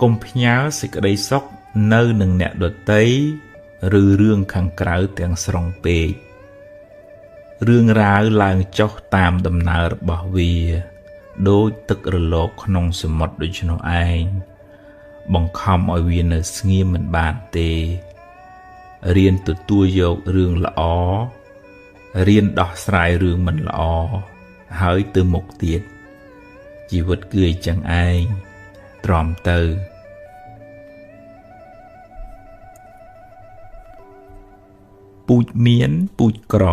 ុំផ្ញើសេចក្តីសុខនៅនឹងអ្នកដទៃឬរឿងខាងក្រៅទាំងស្រុងពេករឿងរ៉ាវឡើងចុះតាមដំណើររបស់វាដូចទឹករលកក្នុងសមុទ្រដូច្នោះឯងបង្ខំឲ្យវានៅស្ងៀមមិនបានទេរៀនទទួលយករឿងល្អរៀនដោះស្រាយរឿងមិនល្អហើយទៅមុខទៀតជីវិតគឺអញ្ចឹងឯងទ្រាំទៅពូជមានពូជក្រ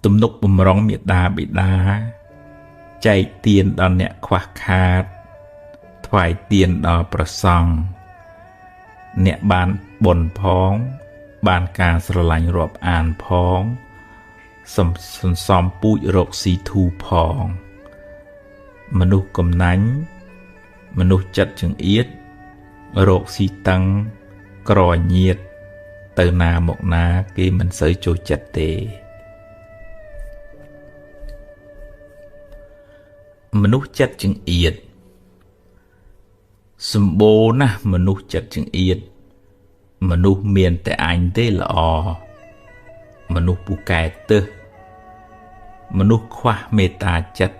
ទំនុកបំរុងមេដាបិតាចែកទានដល់អ្នកខ្វះខាតថ្វាយទានដល់ព្រះសង្ឃអ្នកបានបុណ្យផងបានការស្រឡាញ់រាប់អានផងសន្សំពូជរកស៊ីធូផងមនុស្សកំណាញ់មនុស្សចិត្តចង្អៀតរកស៊ីតឹងក្រញៀតទៅណាមកណាគេមិនសូវចូលចិត្តទេមនុស្សចិត្តចង្អៀតសម្បូរណាស់មនុស្សចិត្តចង្អៀតមនុស្សមានតែអញទេល្អមនុស្សពូកែទឹះមនុស្សខ្វះមេត្តាចិត្ត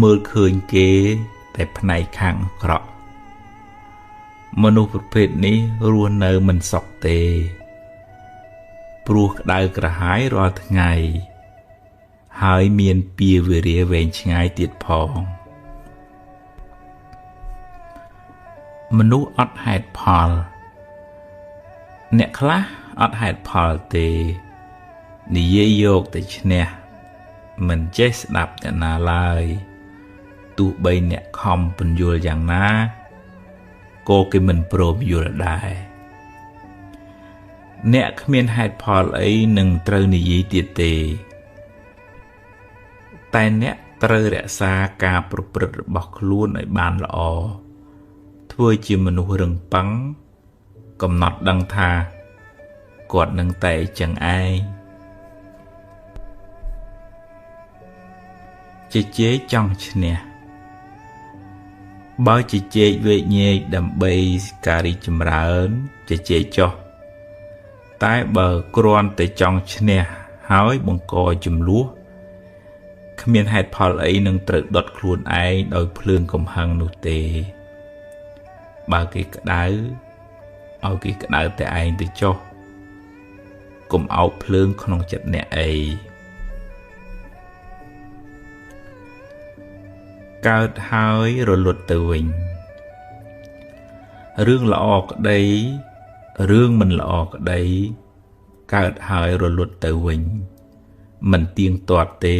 មើលឃើញគេតែផ្នែកខាងអាក្រក់មនុស្សប្រភេទនេះរស់នៅមិនសុខទេព្រោះក្តៅក្រហាយរាល់ថ្ងៃហើយមានពៀវេរាវែងឆ្ងាយទៀតផងមនុស្សអត់ហេតុផលអ្នកខ្លះអត់ហេតុផលទេនិយាយយកតែឈ្នះមិនចេះស្ដាប់អ្នកណាឡើយទោះបីអ្នកខំពន្យល់យ៉ាងណាក៏គេមិនព្រមយល់ដែរអ្នកគ្មានហេតុផលអីនឹងត្រូវនិយាយទៀតទេតែអ្នកត្រូវរក្សាការប្រព្រឹត្តរបស់ខ្លួនឲ្យបានល្អធ្វើជាមនុស្សរឹងប៉ឹងកំណត់ដឹងថាគាត់នឹងតែចឹងឯងជជែកចង់ឈ្នះបើជជែកវែកញែកដើម្បីការរីចម្រើនជជែកចុះតែបើគ្រាន់តែចង់ឈ្នះហើយបង្កចំនួនគ្មានហេតុផលអីនឹងត្រូវដុតខ្លួនឯងដោយភ្លើងកំហឹងនោះទេបើគេក្តៅឲ្យគេក្តៅតែឯងទៅចុះកុំអោបភ្លើងក្នុងចិត្តអ្នកអីកើតហើយរលត់ទៅវិញរឿងល្អក្តីរឿងមិនល្អក្តីកើតហើយរលត់ទៅវិញមិនទៀងទាត់ទេ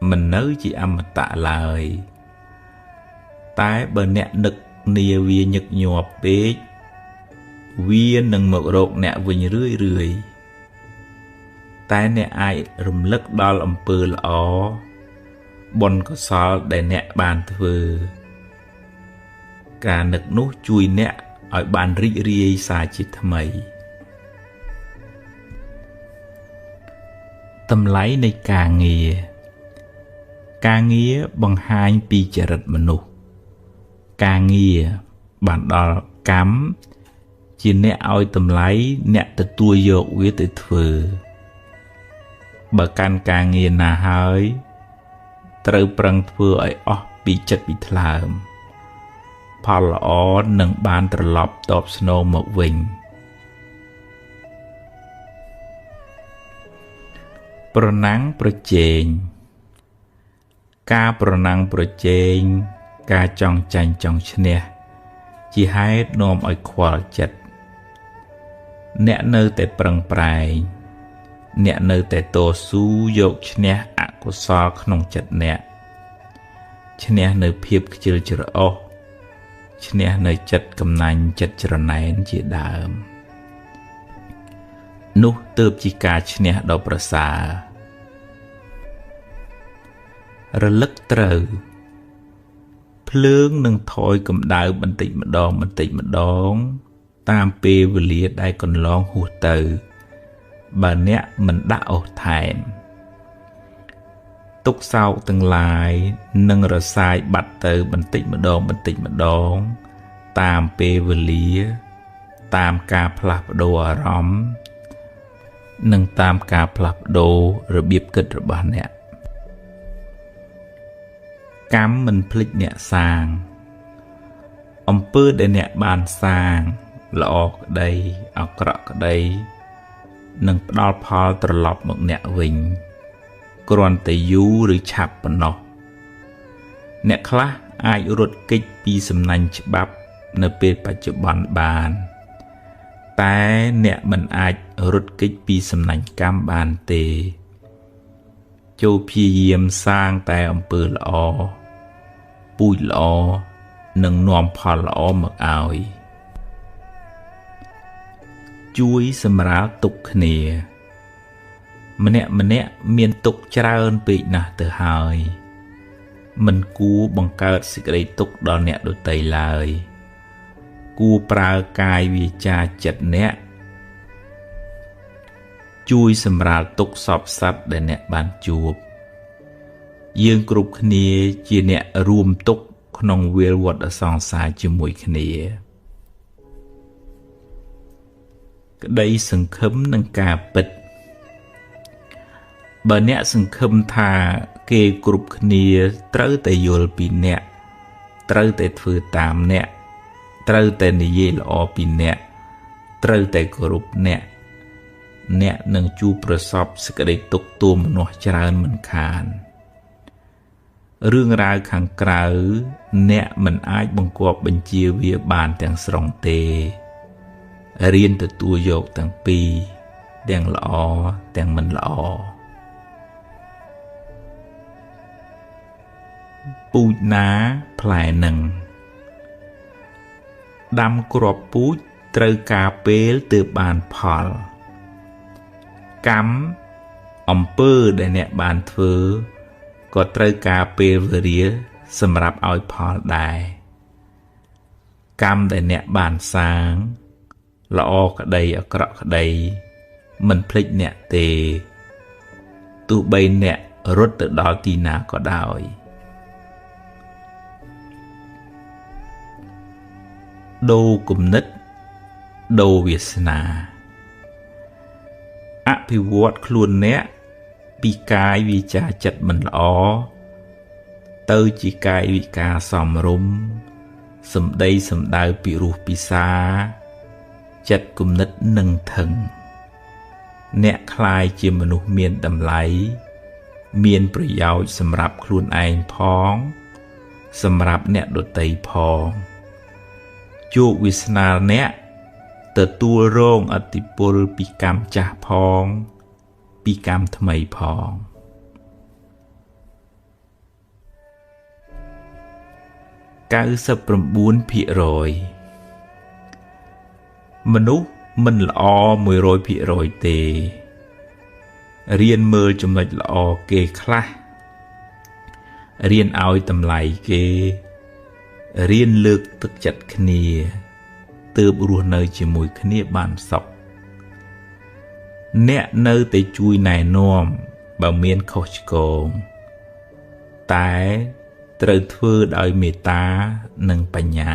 មិននៅជាអមតៈឡើយតែបើអ្នកនឹកនាវាញឹកញាប់ពេកវានឹងមករកអ្នកវិញរឿយតែអ្នកអាចរំលឹកដល់អំពើល្អបុណ្យកុសលដែលអ្នកបានធ្វើការនឹកនោះជួយអ្នកឲ្យបានរីករាយសារជាថ្មីតម្លៃនៃការងារបង្ហាញពីចរិតមនុស្សការងារបានដល់កម្មជាអ្នកឲ្យតម្លៃអ្នកទទួលយកវាទៅធ្វើបើកាន់ការងារណាហើយត្រូវប្រឹងធ្វើឲ្យអស់ពីចិត្តពីថ្លើមផលល្អនឹងបានត្រឡប់តបស្នងមកវិញប្រណាំងប្រជែងការប្រណាំងប្រជែងការចង់ចាញ់ចង់ឈ្នះជាហេតុនាំឲ្យខ្វល់ចិត្តអ្នកនៅតែប្រឹងប្រែងអ្នកនៅតែតស៊ូយកឈ្នះអកុសលក្នុងចិត្តអ្នកឈ្នះនៅភាពខ្ជិលច្រអូសឈ្នះនៅចិត្តកំណាញ់ចិត្តច្រណែនជាដើមនោះទើបជាការឈ្នះដ៏ប្រសើររលឹកត្រូវភ្លើងនឹងថយកម្ដៅបន្តិចម្ដងតាមពេលវេលាដែលកន្លងហួសទៅបើអ្នកមិនដាក់អុសថែម ទុកសោកទាំងឡាយនឹងរសាយបាត់ទៅបន្តិចម្ដងតាមពេលវេលាតាមការផ្លាស់ប្ដូរអារម្មណ៍និងតាមការផ្លាស់ប្ដូររបៀបគិតរបស់អ្នកកម្មមិនភ្លេចអ្នកសាងអំពើដែលអ្នកបានសាងល្អក្តីអាក្រក់ក្តីនឹងផ្ដល់ផលត្រឡប់មកអ្នកវិញគ្រាន់តែយូរឬឆាប់ប៉ុណ្ណោះអ្នកខ្លះអាចរត់គេចពីសំណាញ់ច្បាប់នៅពេលបច្ចុប្បន្នបានតែអ្នកមិនអាចរត់គេចពីសំណាញ់កម្មបានទេចូលព្យាយាមសាងតែអំពើល្អពូជល្អនិងនាំផលល្អមកឲ្យជួយសម្រាលទុកគ្នាម្នាក់មានទុកច្រើនពេកណាស់ទៅហើយមិនគួរបង្កើតសេចក្តីទុកដល់អ្នកដទៃឡើយគួរប្រើកាយវាចាចិត្តអ្នកជួយសម្រាលទុកសពសត្វដែលអ្នកបានជួបយើងគ្រប់គ្នាជាអ្នករួមទុកក្នុងវាលវដ្តសង្សារជាមួយគ្នាក្តីសង្ឃឹមនឹងការពិតបើអ្នកសង្ឃឹមថាគេគ្រប់គ្នាត្រូវតែយល់ពីអ្នកត្រូវតែធ្វើតាមអ្នកត្រូវតែនិយាយល្អពីអ្នកត្រូវតែគោរពអ្នកនឹងជួបប្រសពសេចក្តីទុក្ខទួមនោះច្រើនមិនខានរឿងរ៉ាវខាងក្រៅអ្នកមិនអាចបង្គាប់បញ្ជាវាបានទាំងស្រុងទេរៀនទទួលយកទាំងពីរទាំងល្អទាំងមិនល្អពូជណាផ្លែនឹងដាំគ្រាប់ពូជត្រូវការពេលទើបបានផលកម្មអំពើដែលអ្នកបានធ្វើក៏ត្រូវការពេលវេលាសម្រាប់ឲ្យផលដែរកម្មដែលអ្នកបានសាងល្អក្តីអាក្រក់ក្តីមិនភ្លេចអ្នកទេទោះបីអ្នករត់ទៅដល់ទីណាក៏ដោយដូរគំនិតដូរវាសនាអភិវឌ្ឍខ្លួនអ្នកពីកាយវាចាចិត្តមិនល្អទៅជាកាយវិការសមរម្យសម្ដីសម្ដៅពិរោះពិសាចិត្តគំនិតនឹងថឹងអ្នកคล้ายជាមនុស្សមានតម្លៃមានប្រយោជន៍សម្រាប់ខ្លួនឯងផងសម្រាប់អ្នកដទៃផងជោគវាសនាអ្នកទទួលរងឥទ្ធិពលពីកម្មចាស់ផងពីកម្មថ្មីផង99%មនុស្សមិនល្អ 100% ទេរៀនមើលចំណុចល្អគេខ្លះរៀនឲ្យតម្លៃគេរៀនលើកទឹកចិត្តគ្នាទើបរស់នៅជាមួយគ្នាបានសុខអ្នកនៅតែជួយណែនាំបើមានខុសឆ្គងតែត្រូវធ្វើដោយមេត្តានិងបញ្ញា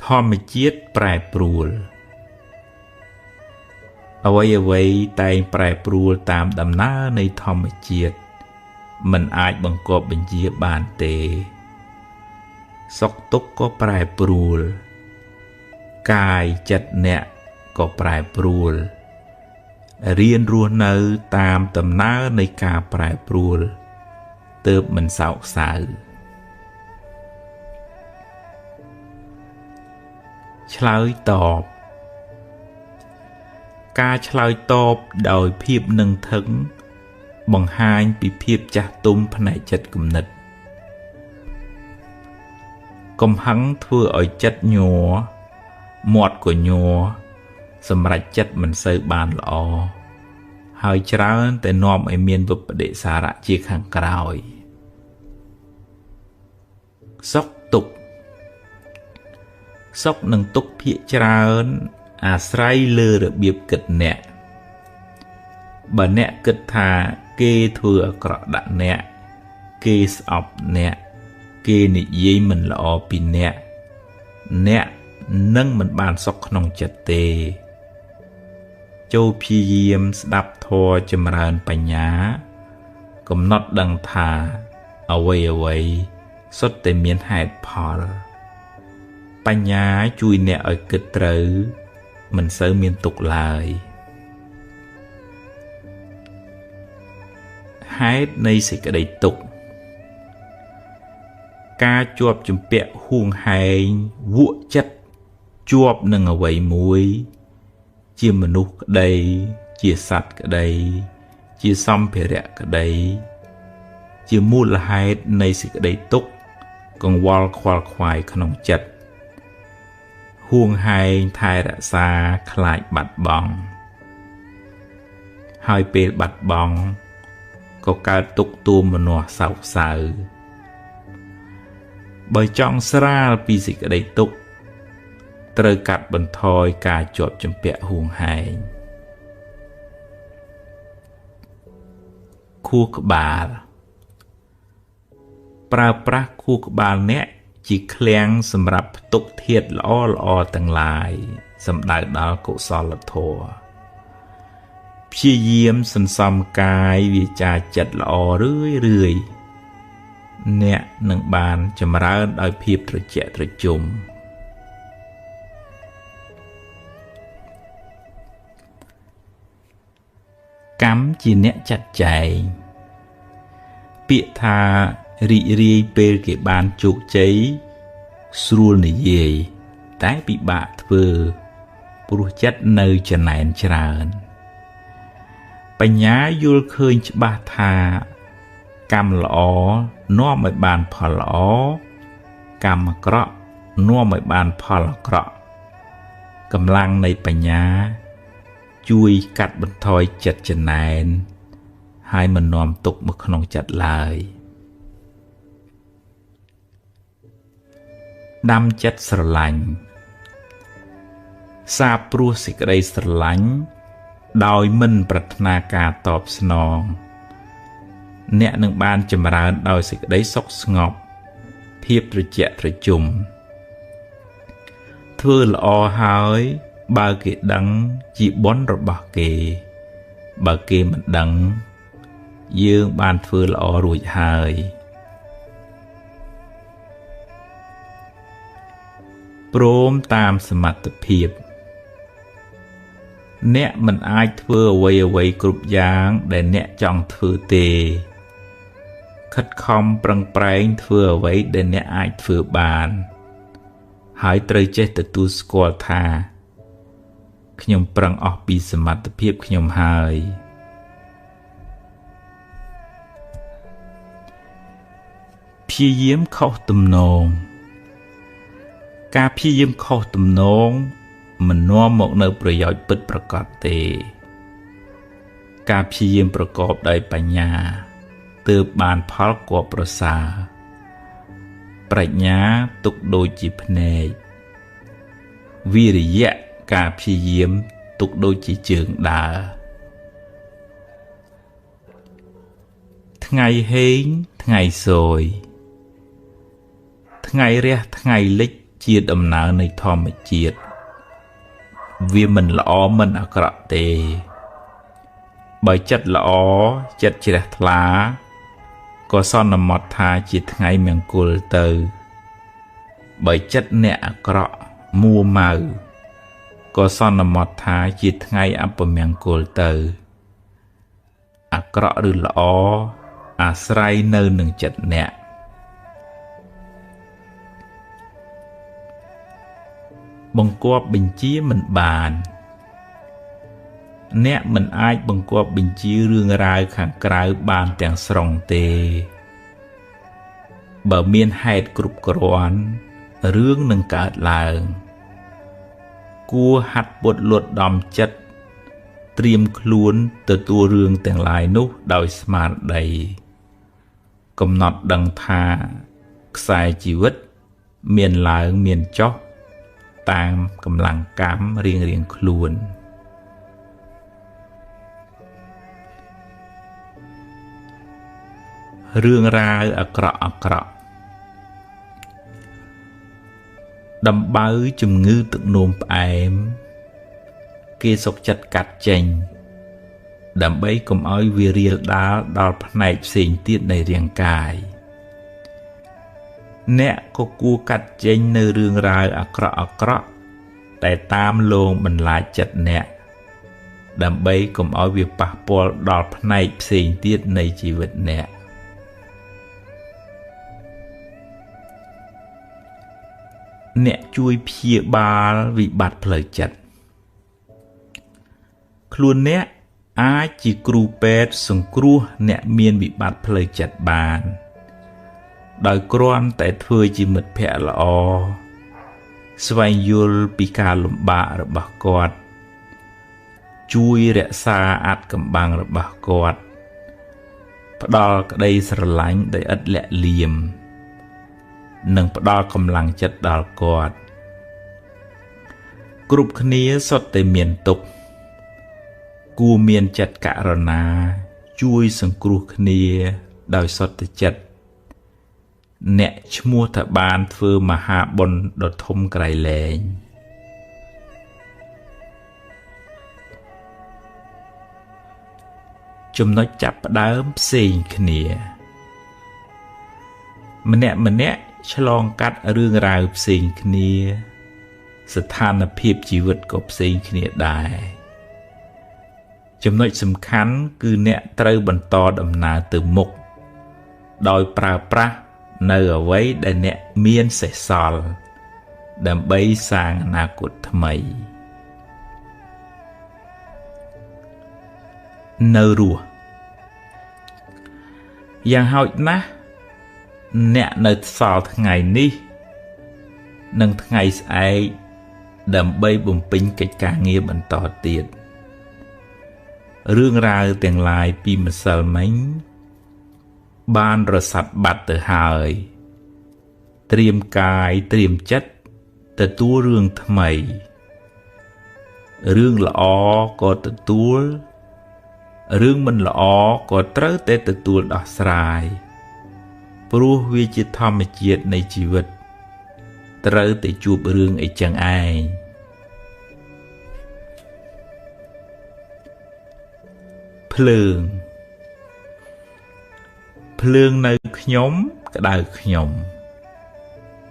ធម្មជាតិប្រែប្រួលអ្វីតែងប្រែប្រួលតាមដំណើរនៃធម្មជាតិមិនអាចបង្គាប់បញ្ជាបានទេសុខទុក្ខក៏ប្រែប្រួលកាយចិត្តអ្នកក៏ប្រែប្រួលរៀនរស់នៅតាមដំណើរនៃការប្រែប្រួលទើបមិនសោកសៅឆ្លើយតបការឆ្លើយតបដោយភាពនឹងថឹងបង្ហាញពីភាពចាស់ទុំផ្នែកចិត្តគំនិតកំហឹងធ្វើឲ្យចិត្តញ័រមាត់ក៏ញ័រសម្រេចចិត្តមិនសូវបានល្អហើយច្រើនតែនាំឲ្យមានវិប្បដិសារៈជាខាងក្រោយសុខទុក្ខសុខនិងទុក្ខភាគច្រើនអាស្រ័យលើរបៀបគិតអ្នក បើអ្នកគិតថាគេធ្វើអាក្រក់ដាក់អ្នកគេស្អប់អ្នកគេនិយាយមិនល្អពីអ្នកនឹងមិនបានសុខក្នុងចិត្តទេចូលព្យាយាមស្ដាប់ធម៌ចម្រើនបញ្ញាកំណត់ដឹងថាអ្វីសុទ្ធតែមានហេតុផលបញ្ញាជួយអ្នកឲ្យគិតត្រូវមិនសូវមានទុក្ខឡើយហេតុនៃសេចក្តីទុក្ខការជាប់ជំពាក់ហួងហែងវក់ចិត្តជាប់នឹងអ្វីមួយជាមនុស្សក្តីជាសត្វក្តីជាសម្ភារៈក្តីជាមូលហេតុនៃសេចក្តីទុក្ខកង្វល់ខ្វល់ខ្វាយក្នុងចិត្តហួងហែងថែរក្សាខ្លាចបាត់បង់ហើយពេលបាត់បង់ក៏កើតទុក្ខទូមនោះសោកសៅបើចង់ស្រាលពីសេចក្តីទុក្ខត្រូវកាត់បន្ថយការជាប់ជំពាក់ហួងហែងខួរក្បាលប្រើប្រាស់ខួរក្បាលអ្នកជាឃ្លាំងសម្រាប់ផ្ទុកធាតុល្អទាំងឡាយសំដៅដល់កុសលធម៌ព្យាយាមសន្សំកាយវាចាចិត្តល្អរឿយអ្នកនឹងបានចម្រើនដោយភាពត្រជាក់ត្រជុំកម្មជាអ្នកចាត់ចែងពាក្យថារីករាយពេលគេបានជោគជ័យស្រួលនិយាយតែពិបាកធ្វើព្រោះចិត្តនៅចំណែនច្រើនបញ្ញាយល់ឃើញច្បាស់ថាកម្មល្អនាំឲ្យបានផលល្អកម្មអាក្រក់នាំឲ្យបានផលអាក្រក់កម្លាំងនៃបញ្ញាជួយកាត់បន្ថយចិត្តចំណែនហើយមិននាំទុក្ខមកក្នុងចិត្តឡើយដាំចិត្តស្រឡាញ់សាបព្រោះសេចក្តីស្រឡាញ់ដោយមិនប្រាថ្នាការតបស្នងអ្នកនឹងបានចម្រើនដោយសេចក្តីសុខស្ងប់ភាពត្រជាក់ត្រជុំធ្វើល្អហើយបើគេដឹងជាបុណ្យរបស់គេបើគេមិនដឹងយើងបានធ្វើល្អរួចហើយព្រមតាមសមត្ថភាពអ្នកមិនអាចធ្វើអ្វីគ្រប់យ៉ាងដែលអ្នកចង់ធ្វើទេខិតខំប្រឹងប្រែងធ្វើអ្វីដែលអ្នកអាចធ្វើបានហើយត្រូវចេះទទួលស្គាល់ថាខ្ញុំប្រឹងអស់ពីសមត្ថភាពខ្ញុំហើយព្យាយាមខុសទំនងការព្យាយាមខុសទំនងមិននាំមកនៅប្រយោជន៍ពិតប្រាកដទេការព្យាយាមប្រកបដោយបញ្ញាទើបបានផលគបប្រសើរប្រាជ្ញាទុកដូចជាភ្នែកវិរិយៈការព្យាយាមទុកដូចជាជើងដើរថ្ងៃហេងថ្ងៃសូយថ្ងៃរះថ្ងៃលិចជាដំណើរនៃធម្មជាតិវាមិនល្អមិនអាក្រក់ទេបើចិត្តល្អចិត្តជ្រះថ្លាក៏សន្មត់ថាជាថ្ងៃមង្គលទៅបើចិត្តអ្នកអាក្រក់មួម៉ៅក៏សន្មត់ថាជាថ្ងៃអពមង្គលទៅអាក្រក់ឬល្អអាស្រ័យនៅនឹងចិត្តអ្នកបង្គាប់បញ្ជាមិនបានអ្នកមិនអាចបង្គាប់បញ្ជារឿងរ៉ាវខាងក្រៅបានទាំងស្រុងទេបើមានហេតុគ្រប់គ្រាន់រឿងនឹងកើតឡើងគួរហាត់ពុតលត់ដំចិត្តត្រៀមខ្លួនទទួលរឿងទាំងឡាយនោះដោយស្មារតីកំណត់ដឹងថាខ្សែជីវិតមានឡើងមានចុះតាមកម្លាំងកម្មរៀងខ្លួន រឿងរ៉ាវអាក្រក់អាក្រក់ដំបៅជំងឺទឹកនោមផ្អែមគេសុខចិត្តកាត់ចេញដើម្បីកុំឲ្យវារាលដាលដល់ផ្នែកផ្សេងទៀតនៃរាងកាយអ្នកក៏គួរកាត់ចេញនៅរឿងរ៉ាវអាក្រក់អាក្រក់តែតាមលងបន្លាចចិត្តអ្នកដើម្បីកុំឲ្យវាប៉ះពាល់ដល់ផ្នែកផ្សេងទៀតនៃជីវិតអ្នកជួយព្យាបាលវិបត្តិផ្លូវចិត្តខ្លួនអ្នកអាចជាគ្រូពេទ្យសង្គ្រោះអ្នកមានវិបត្តិផ្លូវចិត្តបានដោយគ្រាន់តែធ្វើជាមិត្តភក្តិល្អស្វែងយល់ពីការលំបាករបស់គាត់ជួយរក្សាអាថ៌កំបាំងរបស់គាត់ផ្ដល់ក្តីស្រឡាញ់ដោយឥតលាក់លៀមនិងផ្ដល់កម្លាំងចិត្តដល់គាត់គ្រប់គ្នាសុទ្ធតែមានទុក្ខគួរមានចិត្តករុណាជួយសង្គ្រោះគ្នាដោយសុទ្ធចិត្តអ្នកឈ្មោះថាបានធ្វើមហាបុណ្យដ៏ធំក្រៃលែងចំណុចចាប់ផ្ដើមផ្សេងគ្នាម្នាក់ឆ្លងកាត់រឿងរ៉ាវផ្សេងគ្នាស្ថានភាពជីវិតក៏ផ្សេងគ្នាដែរចំណុចសំខាន់គឺអ្នកត្រូវបន្តដំណើរទៅមុខដោយប្រើប្រាស់នៅអ្វីដែលអ្នកមានសេសសល់ដើម្បីសាងអនាគតថ្មីនៅរស់យ៉ាងហោចណាស់អ្នកនៅសល់ថ្ងៃនេះនិងថ្ងៃស្អែកដើម្បីបំពេញកិច្ចការងារបន្តទៀតរឿងរ៉ាវទាំងឡាយពីម្សិលមិញបានរសាត់បាត់ទៅហើយត្រៀមកាយត្រៀមចិត្តទទួលរឿងថ្មីរឿងល្អក៏ទទួលរឿងមិនល្អក៏ត្រូវតែទទួលដោះស្រាយព្រោះវាជាធម្មជាតិនៃជីវិតត្រូវតែជួបរឿងអីចឹងឯងភ្លើងនៅខ្ញុំក្តៅខ្ញុំ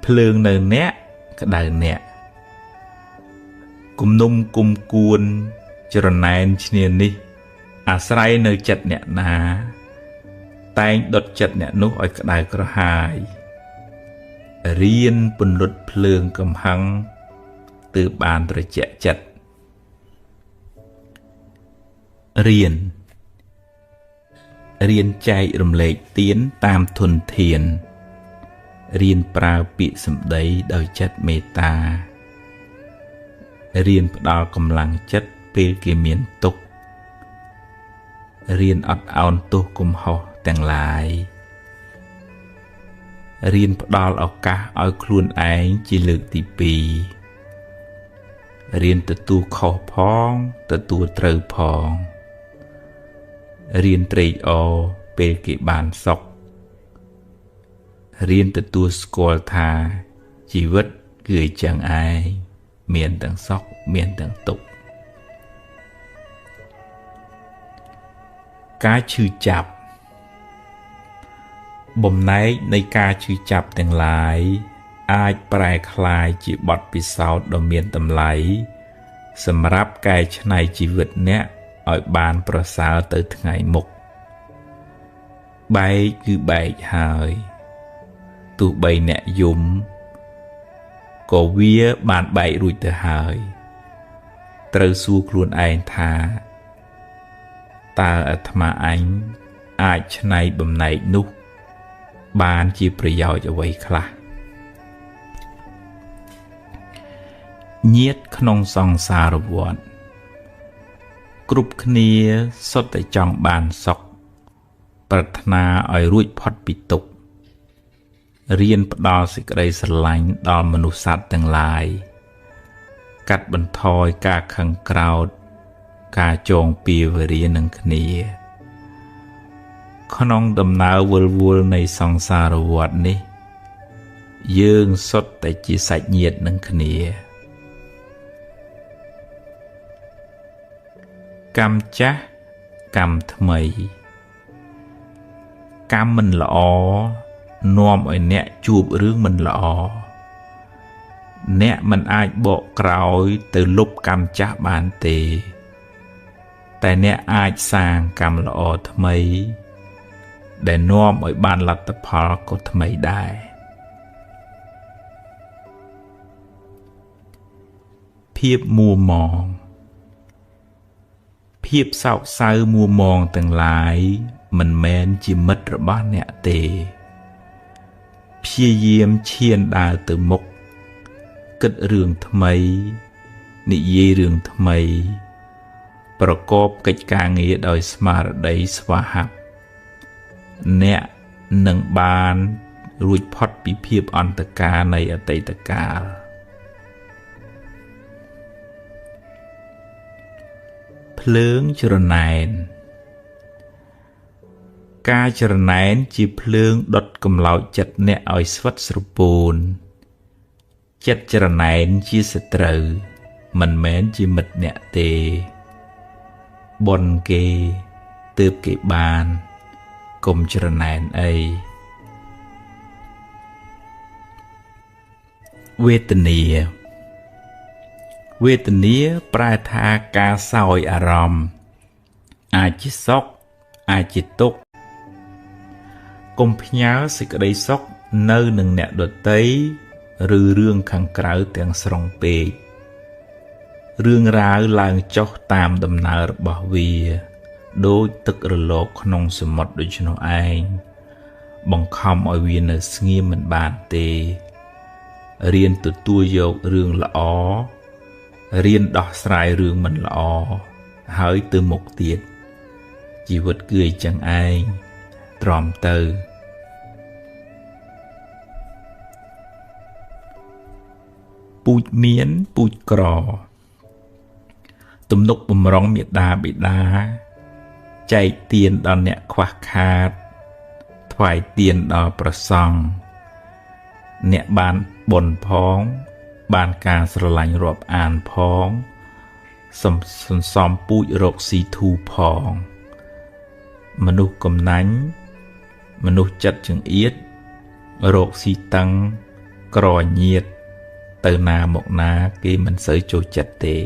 ភ្លើងនៅអ្នកក្តៅអ្នកគំនុំគុំគួនច្រណែនឈ្នានេះអាស្រ័យនៅចិត្តអ្នកណាតែងដុតចិត្តអ្នកនោះឲ្យក្តៅក្រហាយរៀនពន្លត់ភ្លើងកំហឹងទើបបានត្រជាក់ចិត្តរៀនចែករំលែកទានតាមធនធានរៀនប្រើពាក្យសម្ដីដោយចិត្តមេត្តារៀនផ្ដល់កម្លាំងចិត្តពេលគេមានទុក្ខរៀនអត់ឱនទោសកំហុសទាំងឡាយរៀនផ្ដល់ឱកាសឲ្យខ្លួនឯងជាលើកទី2រៀនទទួលខុសផងទទួលត្រូវផងរៀនត្រេកអរពេលគេបានសុខរៀនទទួលស្គាល់ថាជីវិតគឺអញ្ចឹងឯងមានទាំងសុខមានទាំងទុក្ខការឈឺចាប់បំណែកនៃការឈឺចាប់ទាំងឡាយអាចប្រែក្លាយជាបទពិសោធន៍ដ៏មានតម្លៃសម្រាប់កែច្នៃជីវិតអ្នកឲ្យបានប្រសើរទៅថ្ងៃមុខបែកគឺបែកហើយទោះបីអ្នកយំក៏វាបានបែករួចទៅហើយត្រូវសួរខ្លួនឯងថាតើអាត្មាអញអាចច្នៃបំណែកនោះបានជាប្រយោជន៍អ្វីខ្លះញាតិក្នុងសង្សារវដ្តគ្រប់គ្នាសុទ្ធតែចង់បានសុខប្រាថ្នាឲ្យរួចផុតពីទុក្ខរៀនផ្ដល់សេចក្តីស្រឡាញ់ដល់មនុស្សសត្វទាំងឡាយកាត់បន្ថយការខឹងក្រោធការចងពៀវេរានឹងគ្នា ក្នុងដំណើរវិលវល់នៃសង្សារវដ្តនេះយើងសុទ្ធតែជាសាច់ញាតិនឹងគ្នាកម្មចាស់កម្មថ្មីកម្មមិនល្អនាំឲ្យអ្នកជួបរឿងមិនល្អអ្នកមិនអាចបកក្រោយទៅលុបកម្មចាស់បានទេតែអ្នកអាចសាងកម្មល្អថ្មីដែលនាំឲ្យបានលទ្ធផលក៏ថ្មីដែរភាពមួម៉ងភាពសោកសៅមួម៉ងទាំងឡាយមិនមែនជាមិត្តរបស់អ្នកទេព្យាយាមឈានដើរទៅមុខគិតរឿងថ្មីនិយាយរឿងថ្មីប្រកបកិច្ចការងារដោយស្មារតីស្វាហាប់អ្នកនឹងបានរួចផុតពីភាពអន្តការនៃអតីតកាលភ្លើងច្រណែនការច្រណែនជាភ្លើងដុតកំឡោចចិត្តអ្នកឲ្យស្វិតស្រពោនចិត្តច្រណែនជាសត្រូវមិនមែនជាមិត្តអ្នកទេបុណ្យគេទើបគេបានកុំច្រណែនអីវេទនាវេទនាប្រែថាការសោយអារម្មណ៍អាចជាសុខអាចជាទុក្ខកុំផ្ញើសេចក្តីសុខនៅនឹងអ្នកដទៃឬរឿងខាងក្រៅទាំងស្រុងពេករឿងរ៉ាវឡើងចុះតាមដំណើររបស់វាដូចទឹករលកក្នុងសមុទ្រដូច្នោះឯងបង្ខំឲ្យវានៅស្ងៀមមិនបានទេរៀនទទួលយករឿងល្អរៀនដោះស្រាយរឿងមិនល្អហើយទៅមុខទៀតជីវិតគឺអញ្ចឹងឯងទ្រាំទៅពូជមានពូជក្រទំនុកបំរុងមេដាបិតាចែកទានដល់អ្នកខ្វះខាតថ្វាយទានដល់ព្រះសង្ឃអ្នកបានបុណ្យផងបានការស្រឡាញ់រាប់អានផងសន្សំពូជរកស៊ីធូផងមនុស្សកំណាញ់មនុស្សចិត្តចង្អៀតរកស៊ីតឹងក្រញៀតទៅណាមកណាគេមិនសូវចូលចិត្តទេ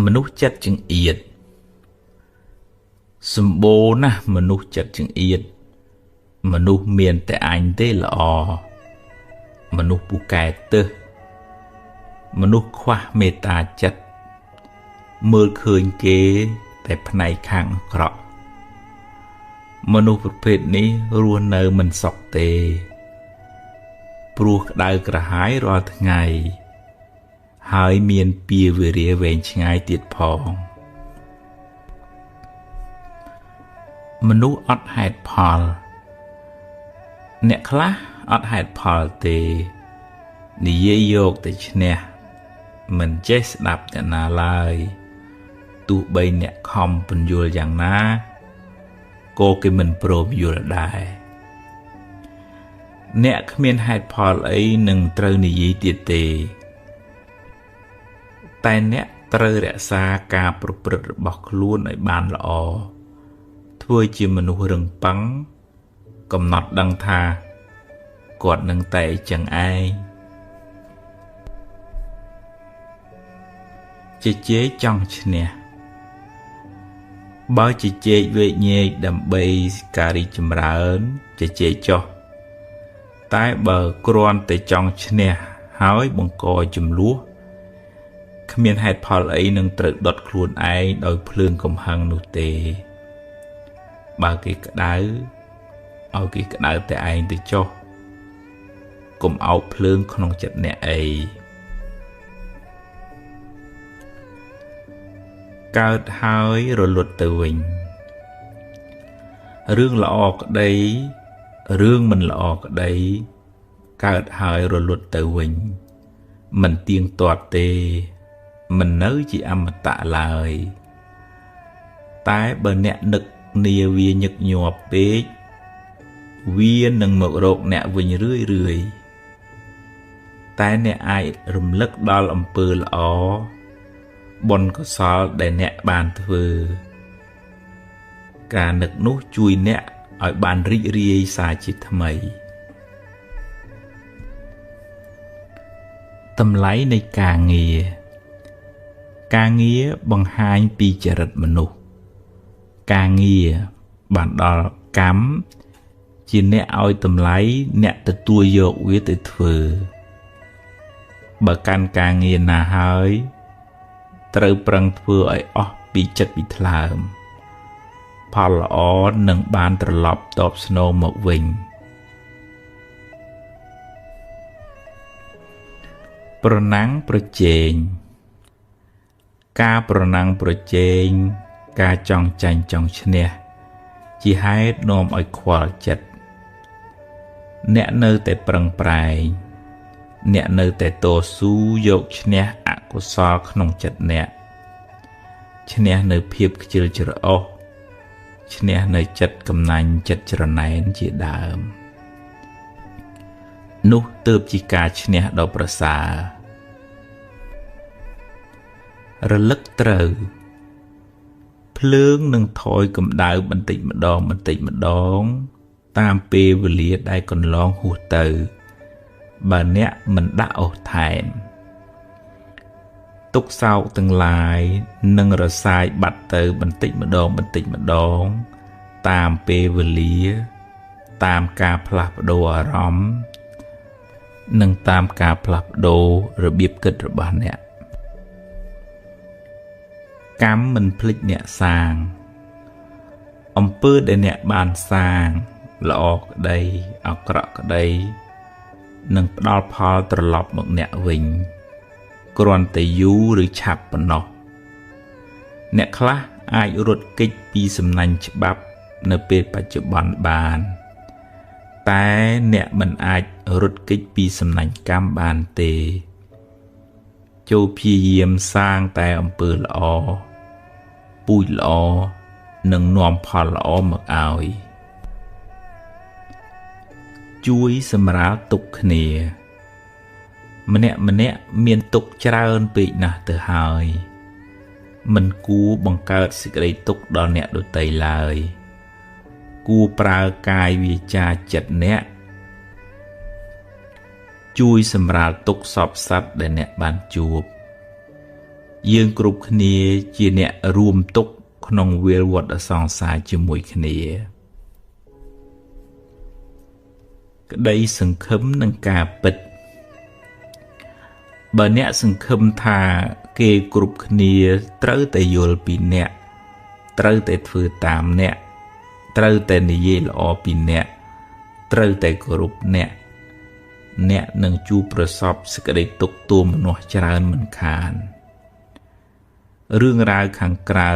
មនុស្សចិត្តចង្អៀតសម្បូរណាស់មនុស្សចិត្តចង្អៀតមនុស្សមានតែអញទេល្អមនុស្សពូកែទឹះមនុស្សខ្វះមេត្តាចិត្តមើលឃើញគេតែផ្នែកខាងអាក្រក់មនុស្សប្រភេទនេះរស់នៅមិនសុខទេព្រោះក្តៅក្រហាយរាល់ថ្ងៃហើយមានពៀវេរាវែងឆ្ងាយទៀតផងមនុស្សអត់ហេតុផលអ្នកខ្លះអត់ហេតុផលទេនិយាយយកតែឈ្នះមិនចេះស្ដាប់អ្នកណាឡើយទោះបីអ្នកខំពន្យល់យ៉ាងណាក៏គេមិនព្រមយល់ដែរអ្នកគ្មានហេតុផលអីនឹងត្រូវនិយាយទៀតទេតែអ្នកត្រូវរក្សាការប្រព្រឹត្តរបស់ខ្លួនឲ្យបានល្អធ្វើជាមនុស្សរឹងប៉ឹងកំណត់ដឹងថាគាត់នឹងតែចឹងឯងជជែកចង់ឈ្នះបើជជែកវែកញែកដើម្បីការរីចម្រើនជជែកចុះតែបើគ្រាន់តែចង់ឈ្នះហើយបង្កចំនួនគ្មានហេតុផលអីនឹងត្រូវដុតខ្លួនឯងដោយភ្លើងកំហឹងនោះទេបើគេក្តៅឲ្យគេក្តៅតែឯងទៅចុះកុំអោបភ្លើងក្នុងចិត្តអ្នកអីកើតហើយរលត់ទៅវិញរឿងល្អក្តីរឿងមិនល្អក្តីកើតហើយរលត់ទៅវិញមិនទៀងទាត់ទេមិននៅជាអមតៈឡើយ តែបើអ្នកនឹកនាវាញឹកញាប់ពេកវានឹងមករកអ្នកវិញរឿយតែអ្នកអាចរំលឹកដល់អំពើល្អបុណ្យកុសលដែលអ្នកបានធ្វើការនឹកនោះជួយអ្នកឲ្យបានរីករាយសាជាថ្មីតម្លៃនៃការងារបង្ហាញពីចរិតមនុស្សការងារបានដល់កម្មជាអ្នកឲ្យតម្លៃអ្នកទទួលយកវាទៅធ្វើបើកាន់ការងារណាហើយត្រូវប្រឹងធ្វើឲ្យអស់ពីចិត្តពីថ្លើមផលល្អនឹងបានត្រឡប់តបស្នងមកវិញប្រណាំងប្រជែងការប្រណាំងប្រជែងការចង់ចាញ់ចង់ឈ្នះជាហេតុនាំឲ្យខ្វល់ចិត្តអ្នកនៅតែប្រឹងប្រែងអ្នកនៅតែតស៊ូយកឈ្នះអកុសលក្នុងចិត្តអ្នកឈ្នះនៅភាពខ្ជិលច្រអូសឈ្នះនៅចិត្តកំណាញ់ចិត្តច្រណែនជាដើមនោះទើបជាការឈ្នះដ៏ប្រសើររលឹកត្រូវភ្លើងនឹងថយកម្ដៅបន្តិចម្ដងតាមពេលវេលាដែលកន្លងហួសទៅបើអ្នកមិនដាក់អុសថែមទុក្ខសោកទាំងឡាយនឹងរសាយបាត់ទៅបន្តិចម្ដងតាមពេលវេលាតាមការផ្លាស់ប្ដូរអារម្មណ៍និងតាមការផ្លាស់ប្ដូររបៀបគិតរបស់អ្នកកម្មមិនភ្លេចអ្នកសាងអំពើដែលអ្នកបានសាងល្អក្តីអាក្រក់ក្តីនឹងផ្ដល់ផលត្រឡប់មកអ្នកវិញគ្រាន់តែយូរឬឆាប់ប៉ុណ្ណោះអ្នកខ្លះអាចរត់គេចពីសំណាញ់ច្បាប់នៅពេលបច្ចុប្បន្នបានតែអ្នកមិនអាចរត់គេចពីសំណាញ់កម្មបានទេចូលព្យាយាមសាងតែអំពើល្អពូជល្អនឹងនាំផលល្អមកឲ្យជួយសម្រាលទុក្ខគ្នាម្នាក់មានទុក្ខច្រើនពេកណាស់ទៅហើយមិនគួរបង្កើតសេចក្តីទុក្ខដល់អ្នកដទៃឡើយគួរប្រើកាយវាចាចិត្តអ្នកជួយសម្រាលទុក្ខសពសត្វដែលអ្នកបានជួបយើងគ្រប់គ្នាជាអ្នករួមទុក្ខក្នុងវាលវដ្តសង្សារជាមួយគ្នាក្តីសង្ឃឹមនឹងការពិតបើអ្នកសង្ឃឹមថាគេគ្រប់គ្នាត្រូវតែយល់ពីអ្នកត្រូវតែធ្វើតាមអ្នកត្រូវតែនិយាយល្អពីអ្នកត្រូវតែគោរពអ្នកនឹងជួបប្រសពសេចក្តីទុក្ខទោមនោះច្រើនមិនខានរឿងរ៉ាវខាងក្រៅ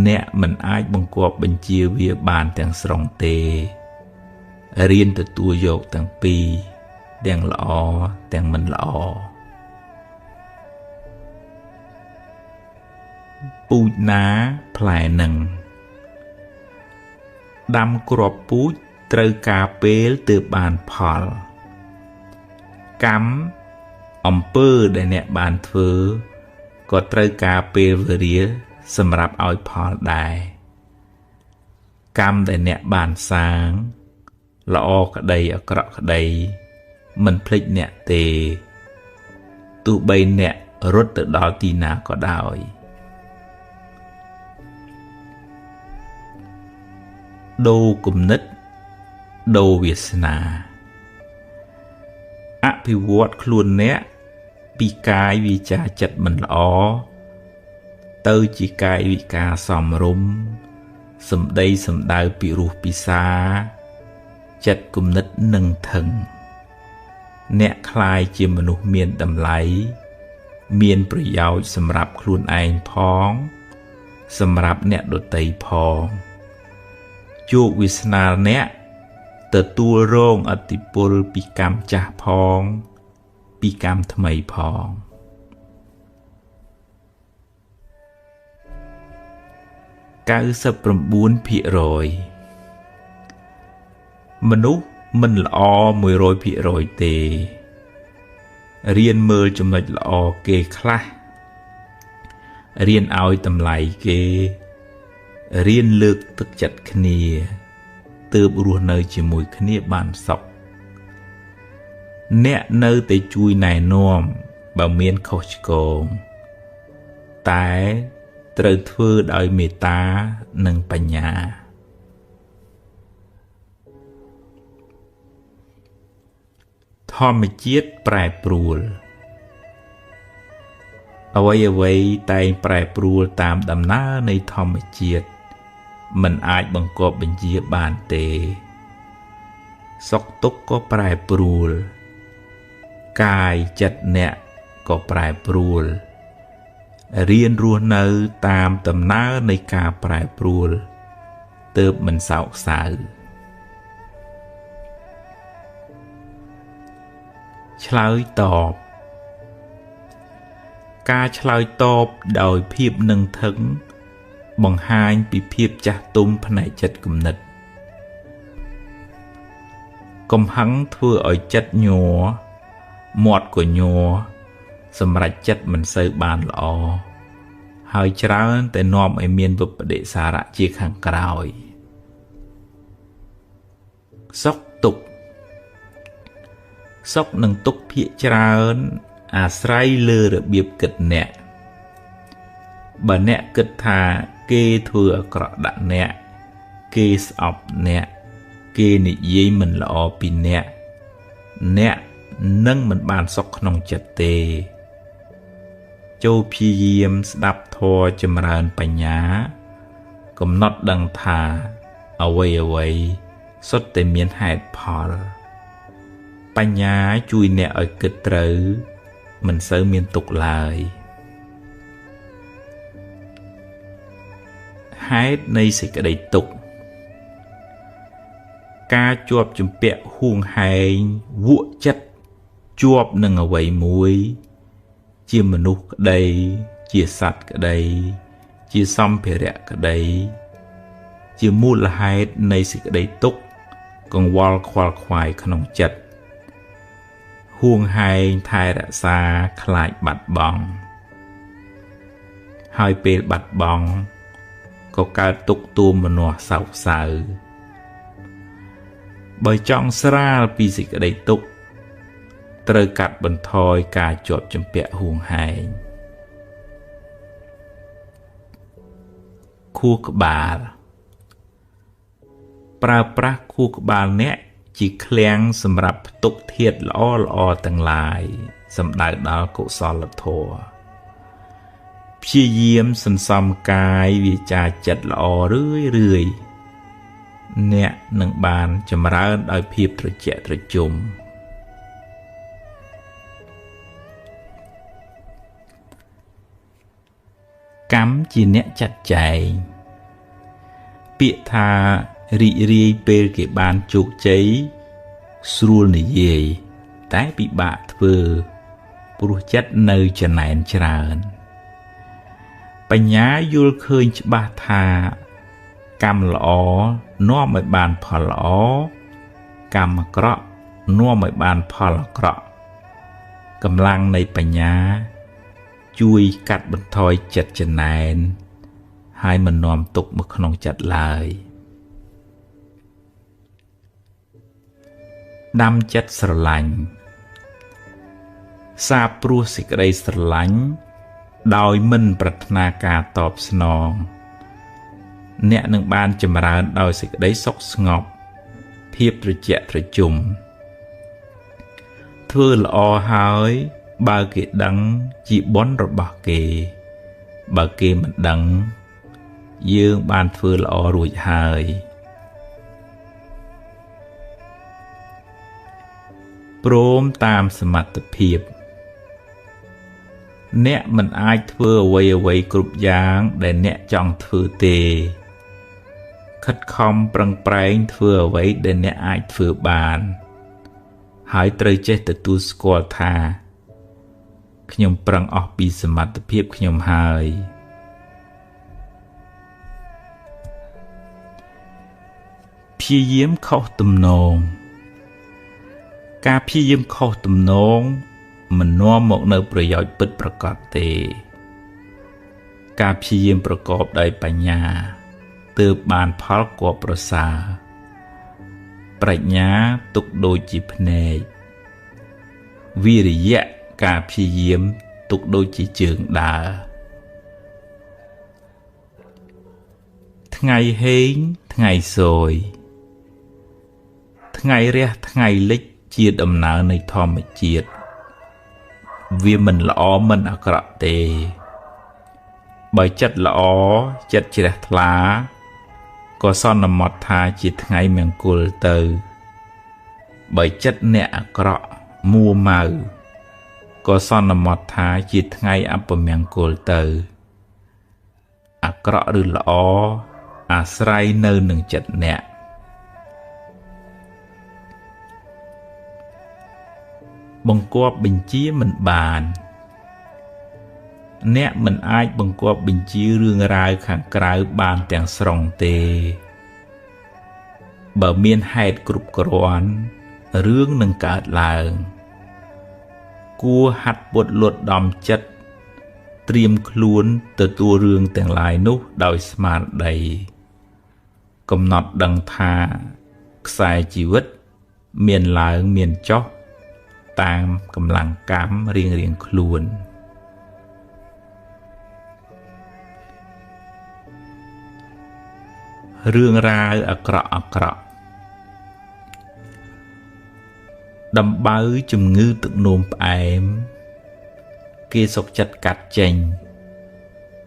អ្នកមិនអាចបង្គាប់បញ្ជាវាបានទាំងស្រុងទេរៀនទទួលយកទាំងពីរទាំងល្អទាំងមិនល្អពូជណាផ្លែនឹងដាំគ្រាប់ពូជត្រូវការពេលទើបបានផលកម្មអំពើដែលអ្នកបានធ្វើក៏ត្រូវការពេលវេលាសម្រាប់ឲ្យផលដែរកម្មដែលអ្នកបានសាងល្អក្តីអាក្រក់ក្តីមិនភ្លេចអ្នកទេទោះបីអ្នករត់ទៅដល់ទីណាក៏ដោយដូរគំនិតដូរវាសនាអភិវឌ្ឍខ្លួនអ្នកពីកាយវាចាចិត្តមិនល្អទៅជាកាយវិការសមរម្យសម្ដីសម្ដៅពីរោះពិសាចិត្តគំនិតនឹងថឹងអ្នកคล้ายជាមនុស្សមានតម្លៃមានប្រយោជន៍សម្រាប់ខ្លួនឯងផងសម្រាប់អ្នកដទៃផងជោគវាសនាអ្នកទទួលរងឥទ្ធិពលពីកម្មចាស់ផងពីកម្មថ្មីផង មនុស្សមិនល្អ100%ទេរៀនមើលចំណុចល្អគេខ្លះរៀនឲ្យតម្លៃគេរៀនលើកទឹកចិត្តគ្នាទើបរស់នៅជាមួយគ្នាបានសុខអ្នកនៅតែជួយណែនាំបើមានខុសឆ្គងតែត្រូវធ្វើដោយមេត្តានិងបញ្ញាធម្មជាតិប្រែប្រួលអ្វីតែងប្រែប្រួលតាមដំណើរនៃធម្មជាតិមិនអាចបង្គាប់បញ្ជាបានទេសុខទុក្ខក៏ប្រែប្រួលកាយចិត្តអ្នកក៏ប្រែប្រួលរៀនរស់នៅតាមដំណើរនៃការប្រែប្រួលទើបមិនសោកសៅឆ្លើយតបការឆ្លើយតបដោយភាពនឹងធឹងបង្ហាញពីភាពចាស់ទុំផ្នែកចិត្តគំនិតកំហឹងធ្វើឲ្យចិត្តញ័រមាត់ក៏ញ័រសម្រេចចិត្តមិនសូវបានល្អហើយច្រើនតែនាំឲ្យមានវិប្បដិសារៈជាខាងក្រោយសុខទុក្ខសុខនិងទុក្ខភាគច្រើនអាស្រ័យលើរបៀបគិតអ្នកបើអ្នកគិតថាគេធ្វើអាក្រក់ដាក់អ្នកគេស្អប់អ្នកគេនិយាយមិនល្អពីអ្នកនឹងមិនបានសុខក្នុងចិត្តទេចូលព្យាយាមស្ដាប់ធម៌ចម្រើនបញ្ញាកំណត់ដឹងថាអ្វីសុទ្ធតែមានហេតុផលបញ្ញាជួយអ្នកឲ្យគិតត្រូវមិនសូវមានទុក្ខឡើយហេតុនៃសេចក្តីទុក្ខការជាប់ជំពាក់ហួងហែងវក់ចិត្តជាប់នឹងអ្វីមួយជាមនុស្សក្តីជាសត្វក្តីជាសម្ភារៈក្តីជាមូលហេតុនៃសេចក្តីទុក្ខកង្វល់ខ្វល់ខ្វាយក្នុងចិត្តហួងហែងថែរក្សាខ្លាចបាត់បង់ហើយពេលបាត់បង់ក៏កើតទុក្ខទួមនាស់សោកសៅបើចង់ស្រាលពីសេចក្តីទុក្ខត្រូវកាត់បន្ថយការជាប់ជំពាក់ហួងហែងខួរក្បាលប្រើប្រាស់ខួរក្បាលអ្នកជាឃ្លាំងសម្រាប់ផ្ទុកធាតុល្អទាំងឡាយសម្ដៅដល់កុសលធម៌ព្យាយាមសន្សំកាយវាចាចិត្តល្អរឿយអ្នកនឹងបានចម្រើនដោយភាពត្រជាក់ត្រជុំកម្មជាអ្នកចាត់ចែងពាក្យថារីករាយពេលគេបានជោគជ័យស្រួលនិយាយតែពិបាកធ្វើព្រោះចិត្តនៅចំណែនច្រើនបញ្ញាយល់ឃើញច្បាស់ថាកម្មល្អនាំឲ្យបានផលល្អកម្មអាក្រក់នាំឲ្យបានផលអាក្រក់កម្លាំងនៃបញ្ញាជួយកាត់បន្ថយចិត្តចំណែនហើយមិននាំទុក្ខមកក្នុងចិត្តឡើយដាំចិត្តស្រឡាញ់សាបព្រោះសេចក្តីស្រឡាញ់ដោយមិនប្រាថ្នាការតបស្នងអ្នកនឹងបានចម្រើនដោយសេចក្តីសុខស្ងប់ភាពត្រជាក់ត្រជុំធ្វើល្អហើយបើគេដឹងជាបុណ្យរបស់គេបើគេមិនដឹងយើងបានធ្វើល្អរួចហើយព្រមតាមសមត្ថភាពអ្នកមិនអាចធ្វើអ្វីគ្រប់យ៉ាងដែលអ្នកចង់ធ្វើទេខិតខំប្រឹងប្រែងធ្វើអ្វីដែលអ្នកអាចធ្វើបានហើយត្រូវចេះទទួលស្គាល់ថាខ្ញុំប្រឹងអស់ពីសមត្ថភាពខ្ញុំហើយ ព្យាយាមខុសទំនងការព្យាយាមខុសទំនងមិននាំមកនៅប្រយោជន៍ពិតប្រាកដទេការព្យាយាមប្រកបដោយបញ្ញាទើបបានផលគបប្រសើរប្រាជ្ញាទុកដូចជាភ្នែកវិរិយៈការព្យាយាមទុកដូចជាជើងដើរថ្ងៃហេងថ្ងៃសូយថ្ងៃរះថ្ងៃលិចជាដំណើរនៃធម្មជាតិវាមិនល្អមិនអាក្រក់ទេបើចិត្តល្អចិត្តជ្រះថ្លាក៏សន្មត់ថាជាថ្ងៃមង្គលទៅបើចិត្តអ្នកអាក្រក់មួម៉ៅក៏សន្មត់ថាជាថ្ងៃអពមង្គលទៅអាក្រក់ឬល្អអាស្រ័យនៅនឹងចិត្តអ្នកបង្គាប់បញ្ជាមិនបានអ្នកមិនអាចបង្គាប់បញ្ជារឿងរ៉ាវខាងក្រៅបានទាំងស្រុងទេបើមានហេតុគ្រប់គ្រាន់រឿងនឹងកើតឡើងគួរហាត់ពុតលត់ដំចិត្តត្រៀមខ្លួនទទួលរឿងទាំងឡាយនោះដោយស្មារតីកំណត់ដឹងថាខ្សែជីវិតមានឡើងមានចុះតាមកម្លាំងកម្មរៀងៗខ្លួនរឿងរ៉ាវអាក្រក់អាក្រក់ដំបៅជំងឺទឹកនោមផ្អែមគេសុខចិត្តកាត់ចេញ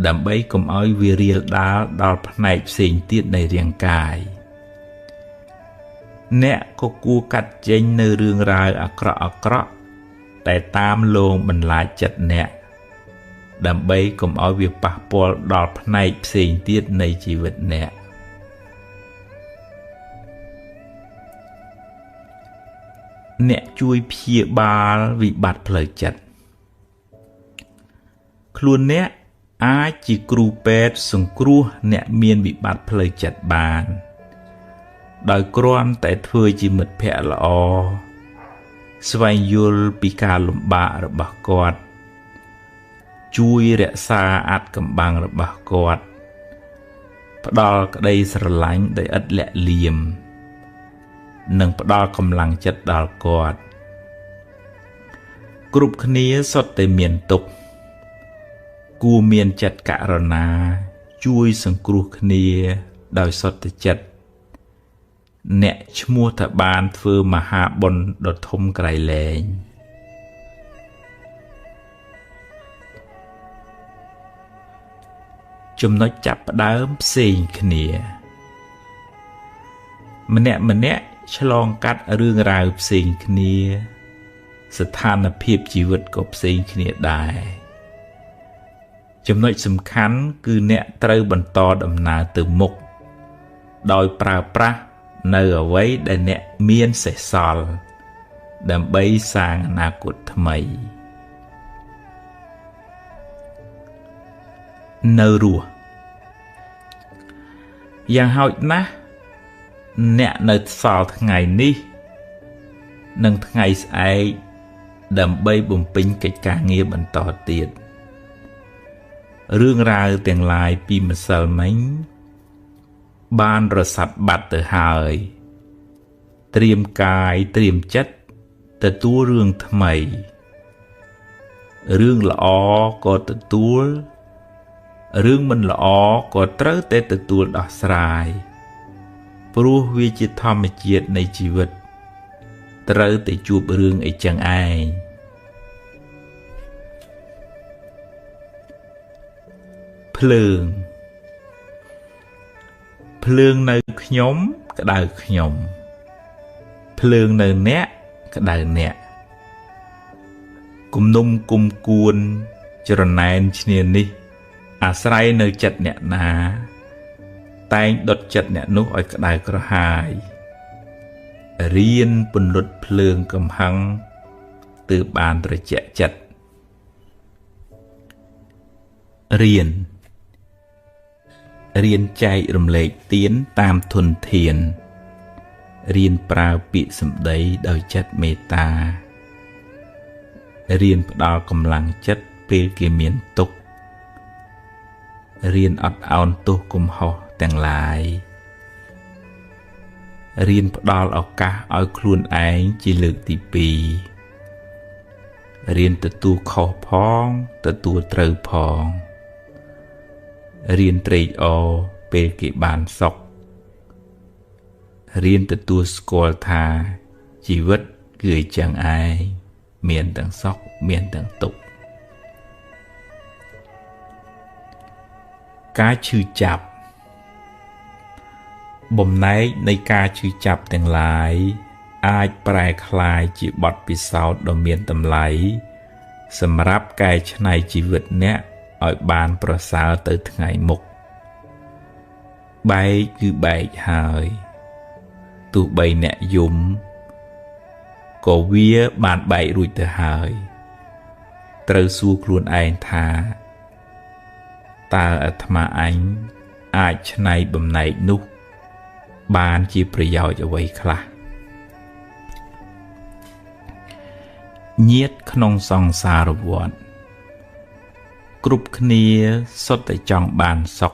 ដើម្បីកុំឲ្យវារាលដាលដល់ផ្នែកផ្សេងទៀតនៃរាងកាយអ្នកក៏គួរកាត់ចេញនៅរឿងរ៉ាវអាក្រក់អាក្រក់តែតាមលងបន្លាចចិត្តអ្នកដើម្បីកុំឲ្យវាប៉ះពាល់ដល់ផ្នែកផ្សេងទៀតនៃជីវិតអ្នកជួយព្យាបាលវិបត្តិផ្លូវចិត្តខ្លួនអ្នកអាចជាគ្រូពេទ្យសង្គ្រោះអ្នកមានវិបត្តិផ្លូវចិត្តបានដោយគ្រាន់តែធ្វើជាមិត្តភក្តិល្អស្វែងយល់ពីការលំបាករបស់គាត់ជួយរក្សាអាថ៌កំបាំងរបស់គាត់ផ្ដល់ក្តីស្រឡាញ់ដោយឥតលាក់លៀមនិងផ្ដល់កម្លាំងចិត្តដល់គាត់គ្រប់គ្នាសុទ្ធតែមានទុក្ខគួរមានចិត្តករុណាជួយសង្គ្រោះគ្នាដោយសុទ្ធចិត្តអ្នកឈ្មោះថាបានធ្វើមហាបុណ្យដ៏ធំក្រៃលែងចំណុចចាប់ផ្ដើមផ្សេងគ្នាម្នាក់ឆ្លងកាត់រឿងរ៉ាវផ្សេងគ្នាស្ថានភាពជីវិតក៏ផ្សេងគ្នាដែរចំណុចសំខាន់គឺអ្នកត្រូវបន្តដំណើរទៅមុខដោយប្រើប្រាស់នៅអ្វីដែលអ្នកមានសេសសល់ដើម្បីសាងអនាគតថ្មីនៅរស់យ៉ាងហោចណាស់អ្នកនៅសល់ថ្ងៃនេះនិងថ្ងៃស្អែកដើម្បីបំពេញកិច្ចការងារបន្តទៀតរឿងរ៉ាវទាំងឡាយពីម្សិលមិញបានរសាត់បាត់ទៅហើយត្រៀមកាយត្រៀមចិត្តទទួលរឿងថ្មីរឿងល្អក៏ទទួលរឿងមិនល្អក៏ត្រូវតែទទួលដោះស្រាយព្រោះវាជាធម្មជាតិនៃជីវិតត្រូវតែជួបរឿងអីចឹងឯងភ្លើងនៅខ្ញុំក្តៅខ្ញុំភ្លើងនៅអ្នកក្តៅអ្នកគំនុំគុំគួនច្រណែនឈ្នានេះអាស្រ័យនៅចិត្តអ្នកណាតែងដុតចិត្តអ្នកនោះឲ្យក្តៅក្រហាយរៀនពន្លត់ភ្លើងកំហឹងទើបបានត្រជាក់ចិត្តរៀនចែករំលែកទានតាមធនធាន រៀនប្រើពាក្យសម្ដីដោយចិត្តមេត្តារៀនផ្ដល់កម្លាំងចិត្តពេលគេមានទុក្ខរៀនអត់ឱនទោសកំហុសទាំងឡាយរៀនផ្ដល់ឱកាសឲ្យខ្លួនឯងជាលើកទី2រៀនទទួលខុសផងទទួលត្រូវផងរៀនត្រេកអរពេលគេបានសុខរៀនទទួលស្គាល់ថាជីវិតគឺអញ្ចឹងឯងមានទាំងសុខមានទាំងទុក្ខការឈឺចាប់បំណែកនៃការឈឺចាប់ទាំងឡាយអាចប្រែក្លាយជាបទពិសោធន៍ដ៏មានតម្លៃសម្រាប់កែច្នៃជីវិតអ្នកឲ្យបានប្រសើរទៅថ្ងៃមុខបែកគឺបែកហើយទោះបីអ្នកយំក៏វាបានបែករួចទៅហើយត្រូវសួរខ្លួនឯងថាតើអាត្មាអញអាចច្នៃបំណែកនោះបានជាប្រយោជន៍អ្វីខ្លះញាតិក្នុងសង្សារវដ្តគ្រប់គ្នាសុទ្ធតែចង់បានសុខ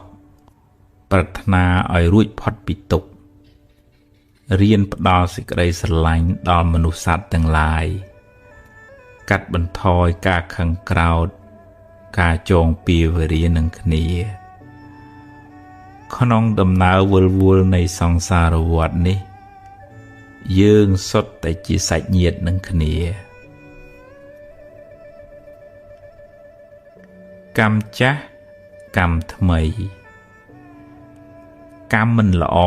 ប្រាថ្នាឲ្យរួចផុតពីទុក្ខរៀនផ្ដល់សេចក្តីស្រឡាញ់ដល់មនុស្សសត្វទាំងឡាយកាត់បន្ថយការខឹងក្រោធការចងពៀវរានឹងគ្នាក្នុងដំណើរវិលវល់នៃសង្សារវដ្តនេះយើងសុទ្ធតែជាសាច់ញាតិនឹងគ្នាកម្មចាស់កម្មថ្មីកម្មមិនល្អ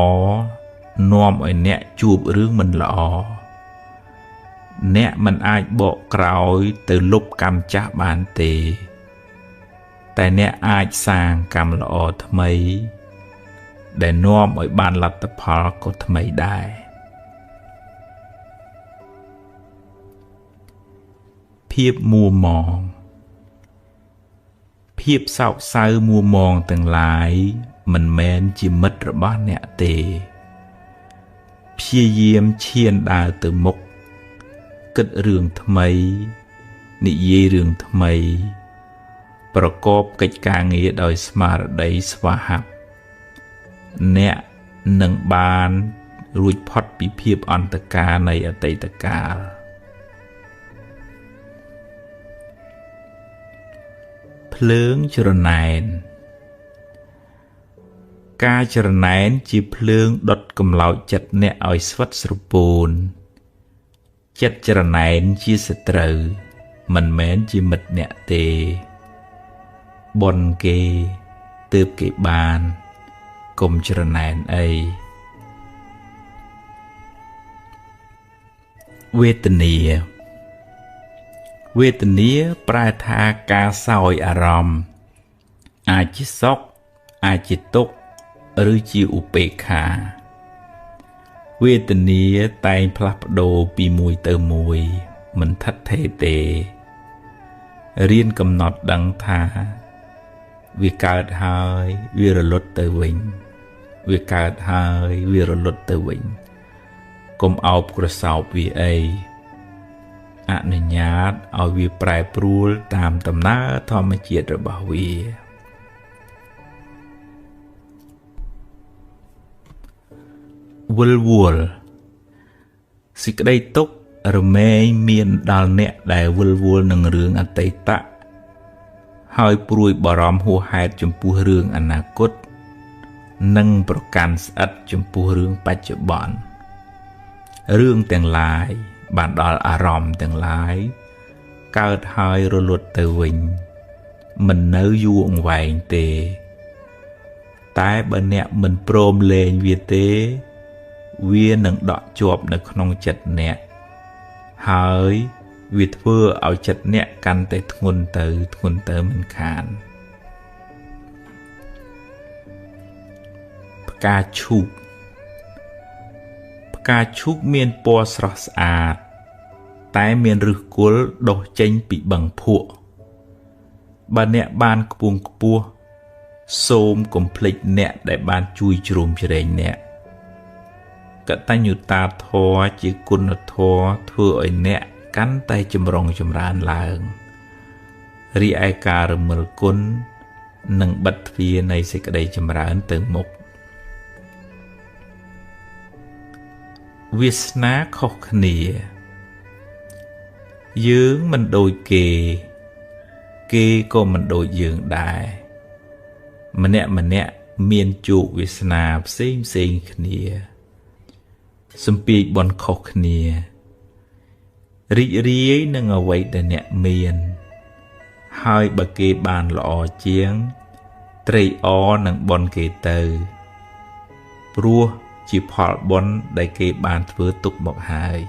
នាំឲ្យអ្នកជួបរឿងមិនល្អអ្នកមិនអាចបកក្រោយទៅលុបកម្មចាស់បានទេតែអ្នកអាចសាងកម្មល្អថ្មីដែលនាំឲ្យបានលទ្ធផលក៏ថ្មីដែរភាពមួម៉ងភាពសោកសៅមួម៉ងទាំងឡាយមិនមែនជាមិត្តរបស់អ្នកទេព្យាយាមឈានដើរទៅមុខគិតរឿងថ្មីនិយាយរឿងថ្មីប្រកបកិច្ចការងារដោយស្មារតីស្វាហាប់អ្នកនឹងបានរួចផុតពីភាពអន្តការនៃអតីតកាលភ្លើងច្រណែនការច្រណែនជាភ្លើងដុតកំឡោចចិត្តអ្នកឲ្យស្វិតស្រពោនចិត្តច្រណែនជាសត្រូវមិនមែនជាមិត្តអ្នកទេបុណ្យគេទើបគេបានកុំច្រណែនអីវេទនាវេទនាប្រែថាការសោយអារម្មណ៍អាចជាសុខអាចជាទុក្ខឬជាឧបេក្ខាវេទនាតែងផ្លាស់ប្ដូរពីមួយទៅមួយមិនថិតថេរទេរៀនកំណត់ដឹងថាវាកើតហើយវារលត់ទៅវិញវាកើតហើយវារលត់ទៅវិញកុំអោបក្រសោបវាអីអនុញ្ញាតឲ្យវាប្រែប្រួលតាមដំណើរធម្មជាតិរបស់វាវិលវល់សេចក្តីទុក្ខរមែងមានដល់អ្នកដែលវិលវល់នឹងរឿងអតីតហើយព្រួយបារម្ភហួសហេតុចំពោះរឿងអនាគតនិងប្រកាន់ស្អិតចំពោះរឿងបច្ចុប្បន្នរឿងទាំងឡាយបានដល់អារម្មណ៍ទាំងឡាយកើតហើយរលត់ទៅវិញមិននៅយូរអង្វែងទេតែបើអ្នកមិនព្រមលែងវាទេវានឹងដក់ជាប់នៅក្នុងចិត្តអ្នកហើយវាធ្វើឲ្យចិត្តអ្នកកាន់តែធ្ងន់ទៅមិនខានផ្កាឈូកផ្កាឈូកមានពណ៌ស្រស់ស្អាតតែមានឫសគល់ដុះចេញពីបឹងភក់បើអ្នកបានខ្ពង់ខ្ពស់សូមកុំភ្លេចអ្នកដែលបានជួយជ្រោមជ្រែងអ្នក កតញ្ញុតាធម៌ជាគុណធម៌ធ្វើឲ្យអ្នកកាន់តែចម្រុងចម្រើនឡើងរីឯការរមិលគុណនឹងបិទទ្វារនៃសេចក្តីចម្រើនទៅមុខវាសនាខុសគ្នាយើងមិនដូចគេក៏មិនដូចយើងដែរម្នាក់មានជោគវាសនាផ្សេងគ្នាសំពីបនខុសគ្នារីករាយនឹងអ្វីដែលអ្នកមានហើយបើគេបានល្អជាងត្រេកអរនឹងបនគេទៅព្រោះជាផលបនដែលគេបានធ្វើទុកមកហើយ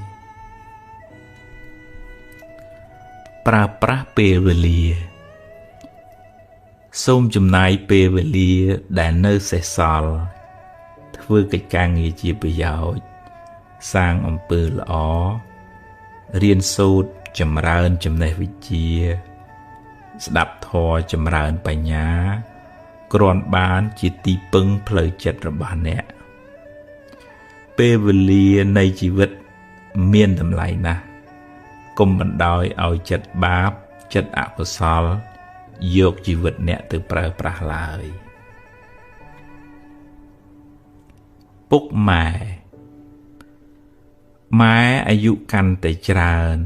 ប្រើប្រាស់ពេលវេលាសូមចំណាយពេលវេលាដែលនៅសេសសល់ធ្វើកិច្ចការងារជាប្រយោជន៍សាងអំពើល្អរៀនសូត្រចម្រើនចំណេះវិជ្ជាស្ដាប់ធម៌ចម្រើនបញ្ញាគ្រាន់បានជាទីពឹងផ្លូវចិត្តរបស់អ្នកពេលវេលានៃជីវិតមានតម្លៃណាស់កុំបណ្ដោយឲ្យចិត្តបាបចិត្តអកុសលយកជីវិតអ្នកទៅប្រើប្រាស់ឡើយពុកម៉ែអាយុកាន់តែច្រើន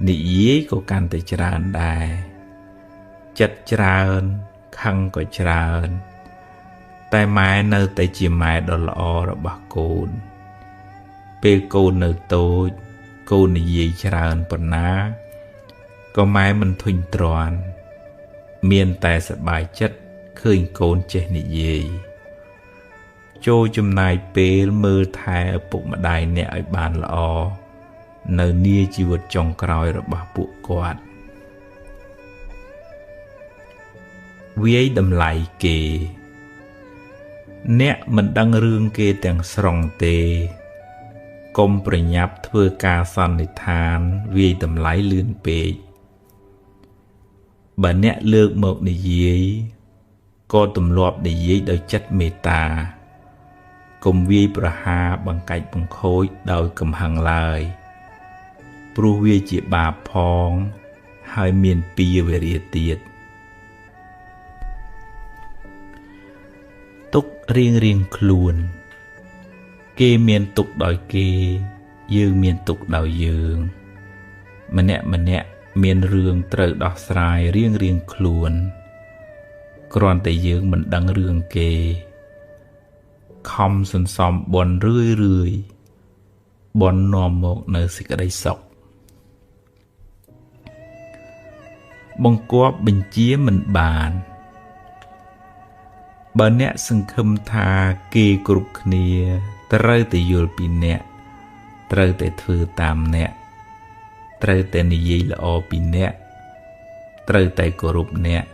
និយាយក៏កាន់តែច្រើនដែរចិត្តច្រើនខឹងក៏ច្រើនតែម៉ែនៅតែជាម៉ែដ៏ល្អរបស់កូនពេលកូននៅតូចកូននិយាយច្រើនប៉ុណ្ណាក៏ម៉ែមិនធុញទ្រាន់មានតែសប្បាយចិត្តឃើញកូនចេះនិយាយចូលចំណាយពេលមើលថែឪពុកម្ដាយអ្នកឲ្យបានល្អនៅនាជីវិតចុងក្រោយរបស់ពួកគាត់វាយតម្លៃគេអ្នកមិនដឹងរឿងគេទាំងស្រុងទេកុំប្រញាប់ធ្វើការសន្និដ្ឋានវាយតម្លៃលឿនពេកបើអ្នកលើកមកនិយាយក៏ទម្លាប់និយាយដោយចិត្តមេត្តាកុំវាយប្រហារបង្កាច់បង្ខូចដោយកំហឹងឡើយព្រោះវាជាបាបផងហើយមានពាវេរាទៀតទុករៀងខ្លួនគេមានទុកដោយគេយើងមានទុកដោយយើងម្នាក់មានរឿងត្រូវដោះស្រាយរៀងខ្លួនគ្រាន់តែយើងមិនដឹងរឿងគេខំសន្សំបន់រឿយបន់នាំមកនៅសេចក្តីសុខបង្គាប់បញ្ជាមិនបានបើអ្នកសង្ឃឹមថាគេគ្រប់គ្នាត្រូវតែយល់ពីអ្នកត្រូវតែធ្វើតាមអ្នកត្រូវតែនិយាយល្អពីអ្នកត្រូវតែគោរពអ្នក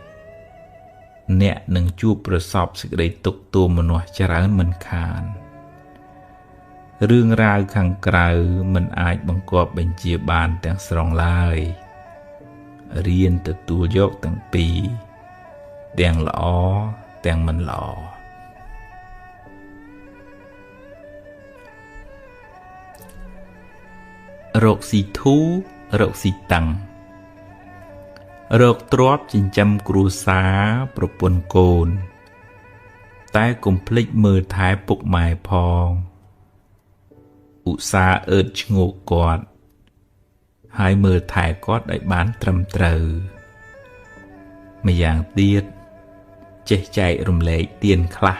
នឹងជួបប្រសពសេចក្តីទុក្ខទោមនស្សច្រើនមិនខានរឿងរ៉ាវខាងក្រៅមិនអាចបង្គាប់បញ្ជាបានទាំងស្រុងឡើយរៀនទទួលយកទាំងពីរទាំងល្អទាំងមិនល្អរកស៊ីធូររកស៊ីតឹងរកទ្រព្យចិញ្ចឹមគ្រួសារប្រពន្ធកូនតែកុំភ្លេចមើលថែពុកម៉ែផងឧស្សាហ៍អឺតឈ្ងោកគាត់ហើយមើលថែគាត់ឲ្យបានត្រឹមត្រូវម្យ៉ាងទៀតចេះចែករំលែកទានខ្លះ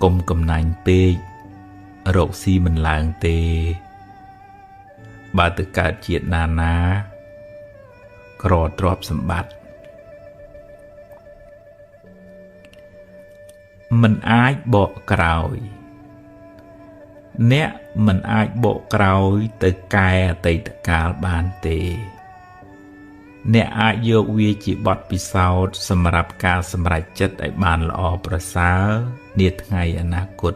កុំកំណាញ់ពេករកស៊ីមិនឡើងទេបើទៅកើតជាតិណាក្រទ្រព្យសម្បត្តិមិនអាចបកក្រោយអ្នកមិនអាចបកក្រោយទៅកែអតីតកាលបានទេអ្នកអាចយកវាជាបទពិសោធន៍សម្រាប់ការសម្រេចចិត្តឲ្យបានល្អប្រសើរនាថ្ងៃអនាគត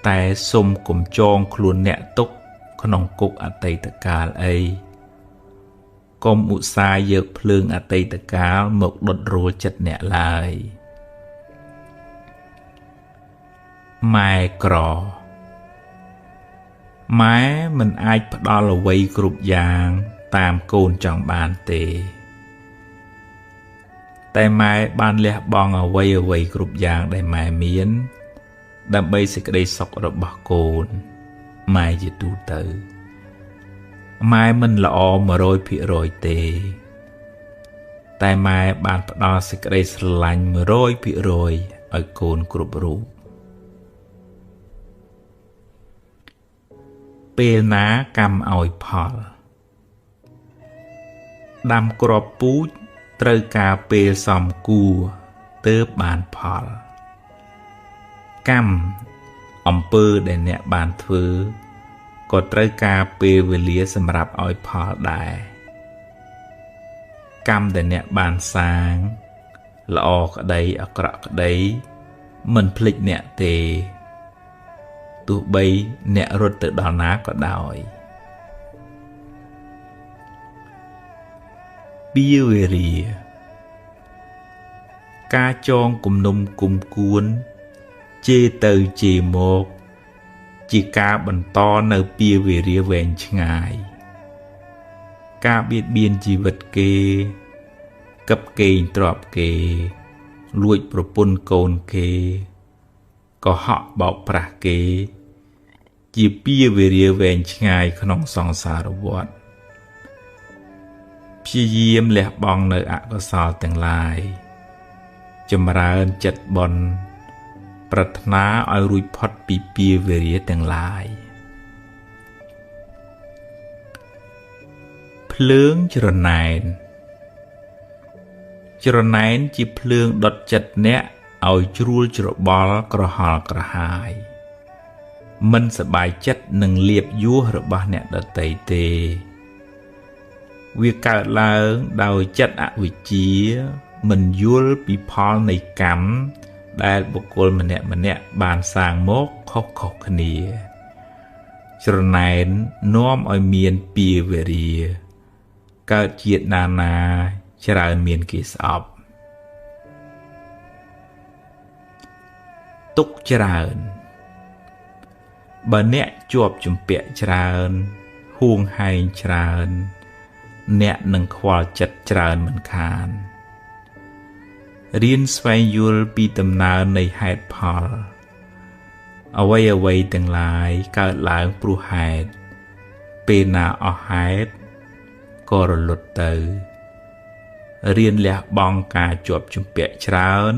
តែសូមកុំចងខ្លួនអ្នកទុកក្នុងគុកអតីតកាលអីកុំឧស្សាហ៍យកភ្លើងអតីតកាលមកដុតរោលចិត្តអ្នកឡើយ ម៉ែក្រម៉ែមិនអាចផ្ដល់អ្វីគ្រប់យ៉ាងតាមកូនចង់បានទេតែម៉ែបានលះបង់អ្វីគ្រប់យ៉ាងដែលម៉ែមានដើម្បីសេចក្តីសុខរបស់កូនម៉ែជាទូទៅម៉ែមិនល្អ 100% ទេតែម៉ែបានផ្ដល់សេចក្តីស្រឡាញ់ 100% ឲ្យកូនគ្រប់រូបពេលណាកម្មឲ្យផលដាំគ្រាប់ពូជត្រូវការពេលសមគួរទើបបានផលកម្មអំពើដែលអ្នកបានធ្វើក៏ត្រូវការពេលវេលាសម្រាប់ឲ្យផលដែរកម្មដែលអ្នកបានសាងល្អក្តីអាក្រក់ក្តីមិនភ្លេចអ្នកទេទោះបីអ្នករត់ទៅដល់ណាក៏ដោយពៀវេរាការចងគំនុំគុំគួនជេរទៅជេរមកជាការបន្តនៅពៀវេរាវែងឆ្ងាយការបៀតបៀនជីវិតគេកឹបកេងទ្រព្យគេលួចប្រពន្ធកូនគេកុហកបោកប្រាស់គេជាពៀវេរាវែងឆ្ងាយក្នុងសង្សារវដ្តព្យាយាមលះបង់នៅអកុសលទាំងឡាយចម្រើនចិត្តបុណ្យប្រាថ្នាឲ្យរួចផុតពីពៀវេរាទាំងឡាយភ្លើងច្រណែនជាភ្លើងដុតចិត្តអ្នកឲ្យជ្រួលច្របល់ក្រហល់ក្រហាយមិនសប្បាយចិត្តនឹងលៀបយួររបស់អ្នកដទៃទេវាកើតឡើងដោយចិត្តអវិជ្ជាមិនយល់ពីផលនៃកម្មដែលបុគ្គលម្នាក់បានសាងមកខុសគ្នាច្រណែននាំឲ្យមានពៀវេរាកើតជាតិណាច្រើនមានគេស្អប់ទុកច្រើនបើអ្នកជាប់ជំពាក់ច្រើនហួងហែងច្រើនអ្នកនឹងខ្វល់ចិត្តច្រើនមិនខានរៀនស្វែងយល់ពីដំណើរនៃហេតុផលអ្វីទាំងឡាយកើតឡើងព្រោះហេតុពេលណាអស់ហេតុក៏រលត់ទៅរៀនលះបង់ការជាប់ជំពាក់ច្រើន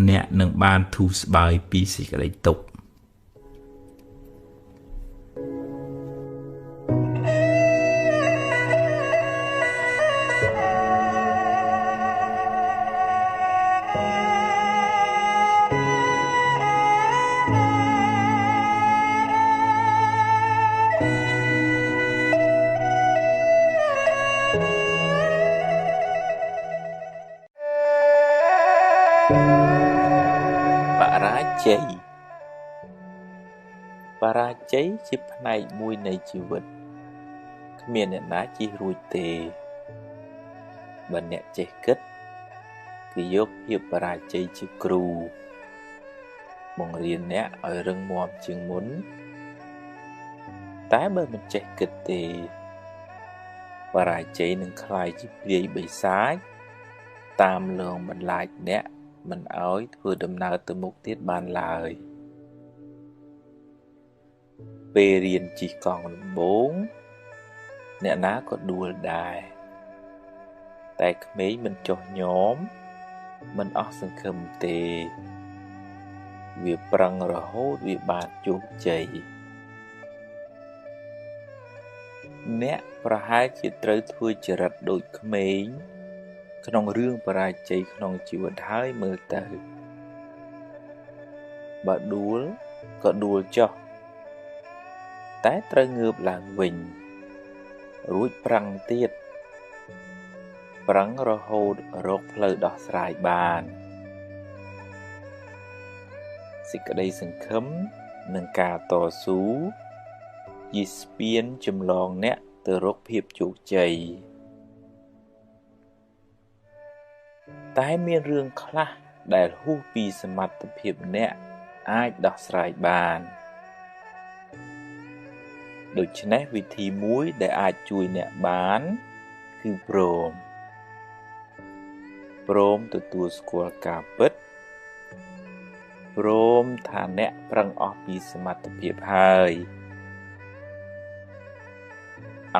អ្នកនឹងបានធូរស្បើយពីសេចក្តីទុក្ខបរាជ័យជាផ្នែកមួយនៃជីវិតគ្មានអ្នកណាជិះរួចទេបើអ្នកចេះគិតគឺយកភាពបរាជ័យជាគ្រូបង្រៀនអ្នកឲ្យរឹងមាំជាងមុនតែបើមិនចេះគិតទេបរាជ័យនឹងក្លាយជាព្រាយបិសាចតាមលងបន្លាចអ្នកមិនឲ្យធ្វើដំណើរទៅមុខទៀតបានឡើយពេលរៀនជិះកង់ដំបូងអ្នកណាក៏ដួលដែរតែក្មេងមិនចុះញ័រមិនអស់សង្ឃឹមទេវាប្រឹងរហូតវាបានជោគជ័យអ្នកប្រហែលជាត្រូវធ្វើចរិតដូចក្មេងក្នុងរឿងបរាជ័យក្នុងជីវិតហើយមើលទៅបើដួលក៏ដួលចុះតែត្រូវងើបឡើងវិញរួចប្រឹងទៀតប្រឹងរហូតរកផ្លូវដោះស្រាយបានសេចក្តីសង្ឃឹមនិងការតស៊ូជាស្ពានចម្លងអ្នកទៅរកភាពជោគជ័យតែមានរឿងខ្លះដែលហួសពីសមត្ថភាពអ្នក អាចដោះស្រាយបានដូច្នេះវិធីមួយដែលអាចជួយអ្នកបានគឺព្រមទទួលស្គាល់ការពិតព្រមថាអ្នកប្រឹងអស់ពីសមត្ថភាពហើយ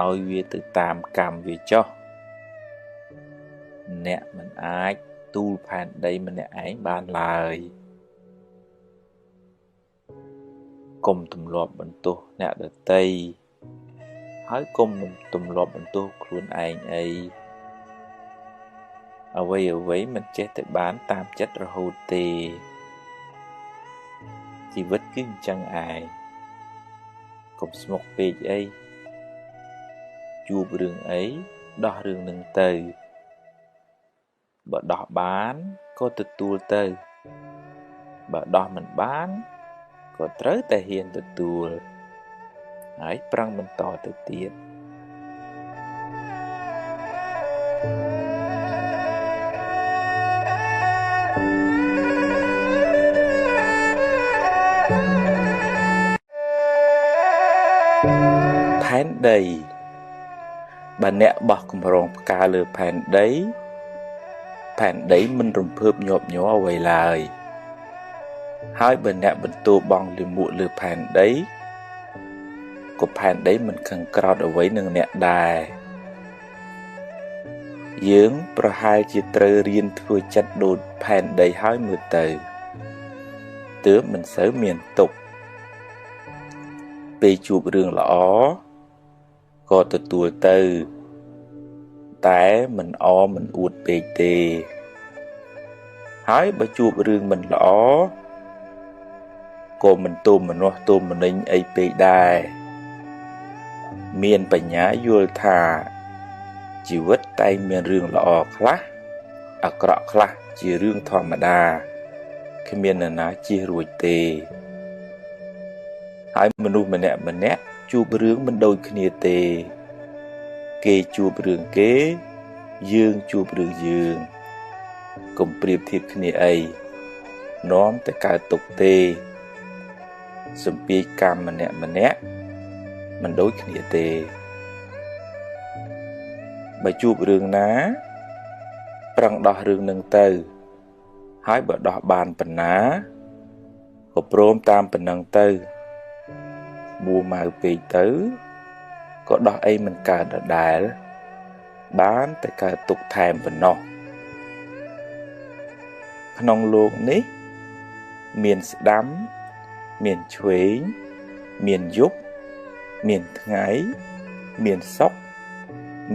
ឲ្យវាទៅតាមកម្មវាចុះអ្នកមិនអាចទូលផែនដីម្នាក់ឯងបានឡើយកុំទម្លាប់បន្ទោសអ្នកដទៃហើយកុំទម្លាប់បន្ទោសខ្លួនឯងអីអ្វីមិនចេះតែបានតាមចិត្តរហូតទេជីវិតគឺអញ្ចឹងឯងកុំស្មុគពេកអីជួបរឿងអីដោះរឿងនឹងទៅបើដោះបានក៏ទទួលទៅបើដោះមិនបានក៏ត្រូវតែហ៊ានទទួលហើយប្រឹងបន្តទៅទៀតផែនដីបើអ្នកបោះកម្រងផ្កាលើផែនដីមិនរំភើបញាប់ញ័រអ្វីឡើយហើយបើអ្នកបន្ទោបង់លាមកលើផែនដីក៏ផែនដីមិនខឹងក្រោធអ្វីនឹងអ្នកដែរយើងប្រហែលជាត្រូវរៀនធ្វើចិត្តដូចផែនដីហើយមើលទៅទើបមិនសូវមានទុក្ខពេលជួបរឿងល្អក៏ទទួលទៅតែមិនមិនអួតពេកទេហើយបើជួបរឿងមិនល្អក៏មិនទុំមនាស់ទុំមនិញអីពេកដែរមានបញ្ញាយល់ថាជីវិតតែងមានរឿងល្អខ្លះអាក្រក់ខ្លះជារឿងធម្មតាគ្មាននរណាជៀសរួចទេហើយមនុស្សម្នាក់ជួបរឿងមិនដូចគ្នាទេគេជួបរឿងគេយើងជួបរឿងយើងកុំប្រៀបធៀបគ្នាអីនាំតែកើតទុក្ខទេសម្ពាធកម្មម្នាក់មិនដូចគ្នាទេបើជួបរឿងណាប្រឹងដោះរឿងនឹងទៅហើយបើដោះបានប៉ុណ្ណាក៏ព្រមតាមប៉ុណ្ណឹងទៅមួម៉ៅពេកទៅក៏ដោះអីមិនកើតដដែលបានតែកើតទុកថែមប៉ុណ្ណោះក្នុងលោកនេះមានស្ដាំមានឆ្វេងមានយប់មានថ្ងៃមានសុខ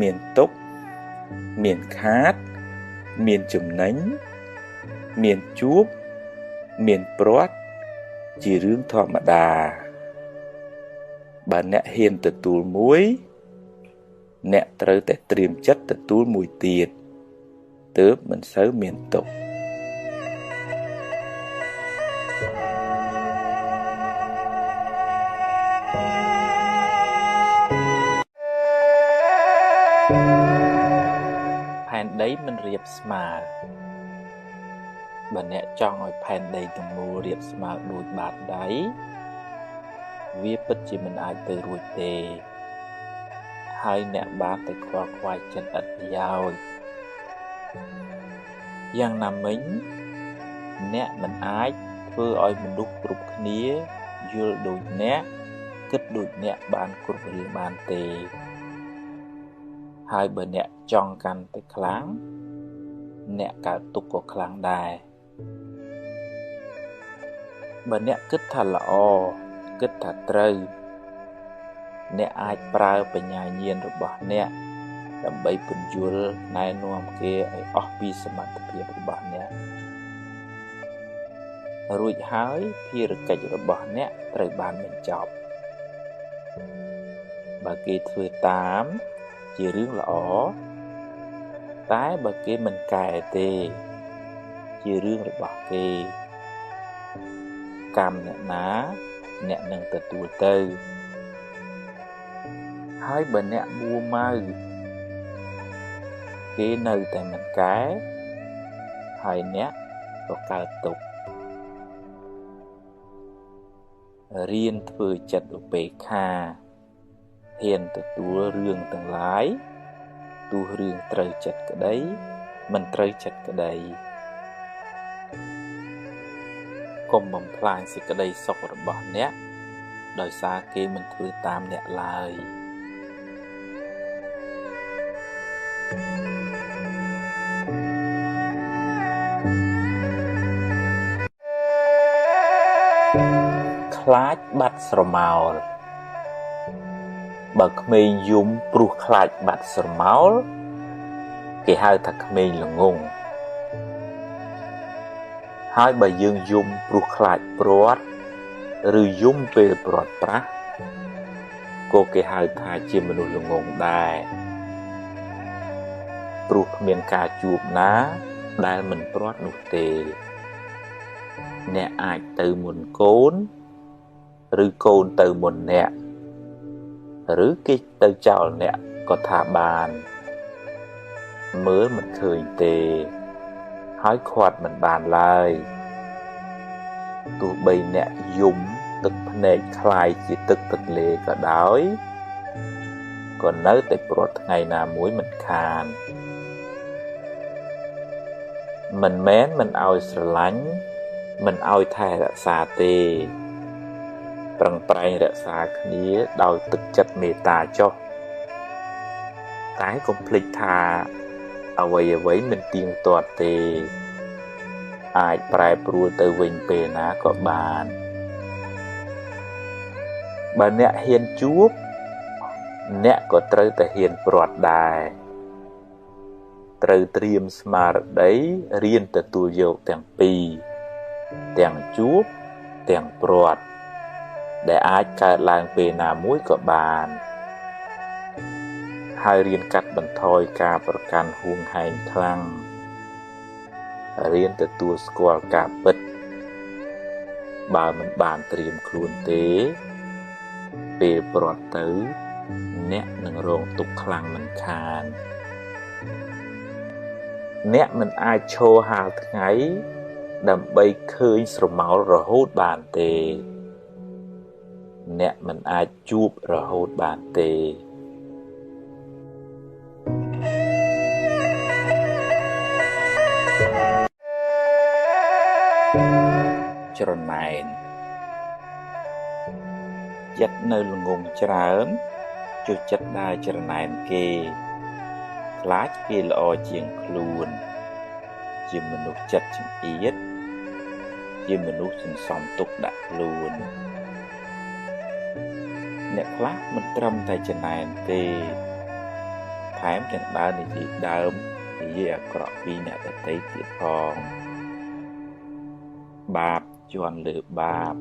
មានទុក្ខមានខាតមានចំណេញមានជួបមានព្រាត់ជារឿងធម្មតាបើអ្នកហ៊ានទទួលមួយអ្នកត្រូវតែត្រៀមចិត្តទទួលមួយទៀតទើបមិនសូវមានទុក្ខផែនដីមិនរាបស្មើបើអ្នកចង់ឲ្យផែនដីទាំងមូលរាបស្មើដូចបាតដៃវាពិតជាមិនអាចទៅរួចទេហើយអ្នកបានតែខ្វល់ខ្វាយចិត្តឥតប្រយោជន៍យ៉ាងណាមិញអ្នកមិនអាចធ្វើឲ្យមនុស្សគ្រប់គ្នាយល់ដូចអ្នកគិតដូចអ្នកបានគ្រប់រឿងបានទេហើយបើអ្នកចង់កាន់តែខ្លាំងអ្នកកើតទុក្ខក៏ខ្លាំងដែរបើអ្នកគិតថាល្អគិតថាត្រូវអ្នកអាចប្រើបញ្ញាញាណរបស់អ្នកដើម្បីពន្យល់ណែនាំគេឲ្យអស់ពីសមត្ថភាពរបស់អ្នករួចហើយភារកិច្ចរបស់អ្នកត្រូវបានបញ្ចប់បើគេធ្វើតាមជារឿងល្អតែបើគេមិនកែទេជារឿងរបស់គេកម្មអ្នកណាអ្នកនឹងទទួលទៅហើយបើអ្នកមួម៉ៅគេនៅតែមិនកែហើយអ្នកក៏កើតទុក្ខ រៀនធ្វើចិត្តឧបេក្ខាហ៊ានទទួលរឿងទាំងឡាយទោះរឿងត្រូវចិត្តក្តីមិនត្រូវចិត្តក្តីកុំបំផ្លាញសេចក្តីសុខរបស់អ្នកដោយសារគេមិនធ្វើតាមអ្នកឡើយខ្លាចបាត់ស្រមោលបើក្មេងយំព្រោះខ្លាចបាត់ស្រមោលគេហៅថាក្មេងល្ងងហើយបើយើងយំព្រោះខ្លាចព្រាត់ឬយំពេលព្រាត់ប្រាសក៏គេហៅថាជាមនុស្សល្ងងដែរព្រោះគ្មានការជួបណាដែលមិនព្រាត់នោះទេអ្នកអាចទៅមុនកូនឬកូនទៅមុនអ្នកឬគេទៅចោលអ្នកក៏ថាបានមើលមិនឃើញទេហើយឃាត់មិនបានឡើយទោះបីអ្នកយំទឹកភ្នែកคล้ายជាទឹកទន្លេក៏ដោយក៏នៅតែព្រាត់ថ្ងៃណាមួយមិនខានមិនមែនមិនឲ្យស្រឡាញ់មិនឲ្យថែរក្សាទេប្រឹងប្រែងរក្សាគ្នាដោយទឹកចិត្តមេត្តាចុះតែកុំភ្លេចថាអ្វីមិនទៀងទាត់ទេអាចប្រែប្រួលទៅវិញពេលណាក៏បានបើអ្នកហ៊ានជួបអ្នកក៏ត្រូវតែហ៊ានព្រាត់ដែរត្រូវត្រៀមស្មារតីរៀនទទួលយកទាំងពីរទាំងជួបទាំងព្រាត់ដែលអាចកើតឡើងពេលណាមួយក៏បានហើយរៀនកាត់បន្ថយការប្រកាន់ហួងហែងខ្លាំងរៀនទទួលស្គាល់ការពិតបើមិនបានត្រៀមខ្លួនទេពេលព្រាត់ទៅអ្នកនឹងរងទុក្ខខ្លាំងមិនខានអ្នកមិនអាចឈរហាលថ្ងៃដើម្បីឃើញស្រមោលរហូតបានទេអ្នកមិនអាចជួបរហូតបានទេច្រណែនចិត្តនៅល្ងងច្រើនចុះចិត្តដើរច្រណែនគេខ្លាចគេល្អជាងខ្លួនជាមនុស្សចិត្តចង្អៀតជាមនុស្សសន្សំទុកដាក់ខ្លួនអ្នកខ្លះមិនត្រឹមតែច្រណែនទេថែមទាំងដើរនិយាយដើមនិយាយអាក្រក់ពីអ្នកដទៃទៀតផងបាបជន់លើបាប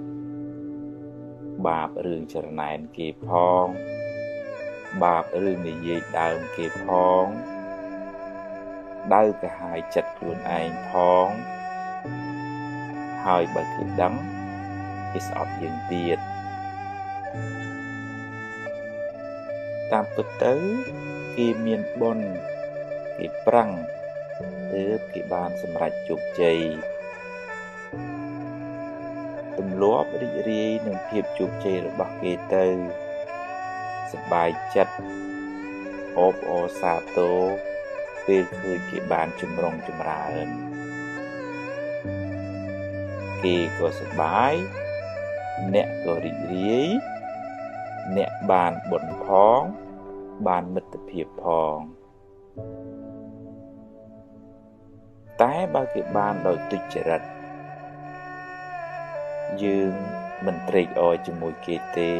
រឿងច្រណែនគេផងបាបរឿងនិយាយដើមគេផងដៅកាហាយចិត្តខ្លួនឯងផងហើយបើគេដឹងគេស្អប់យើងទៀតតាមពិតទៅគេមានបុណ្យគេប្រឹងទើបគេបានសម្រេចជោគជ័យទម្លាប់រីករាយនឹងភាពជោគជ័យរបស់គេទៅសប្បាយចិត្តអបអរសាទរពេលឃើញគេបានចម្រុងចម្រើនគេក៏សប្បាយអ្នកក៏រីករាយអ្នកបានបុណ្យផងបានមិត្តភាពផងតែបើគេបានដោយទុច្ចរិតយើងមិនត្រេកអរជាមួយគេទេ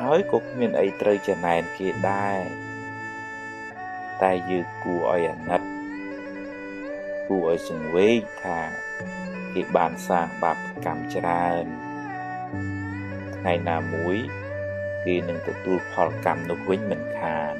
ហើយក៏គ្មានអីត្រូវចំណែនគេដែរតែយើងគួរឲ្យអាណិតគួរឲ្យសង្វេគថាគេបានសាងបាបកម្មច្រើនថ្ងៃណាមួយគេនឹងទទួលផលកម្មនោះវិញមិនខាន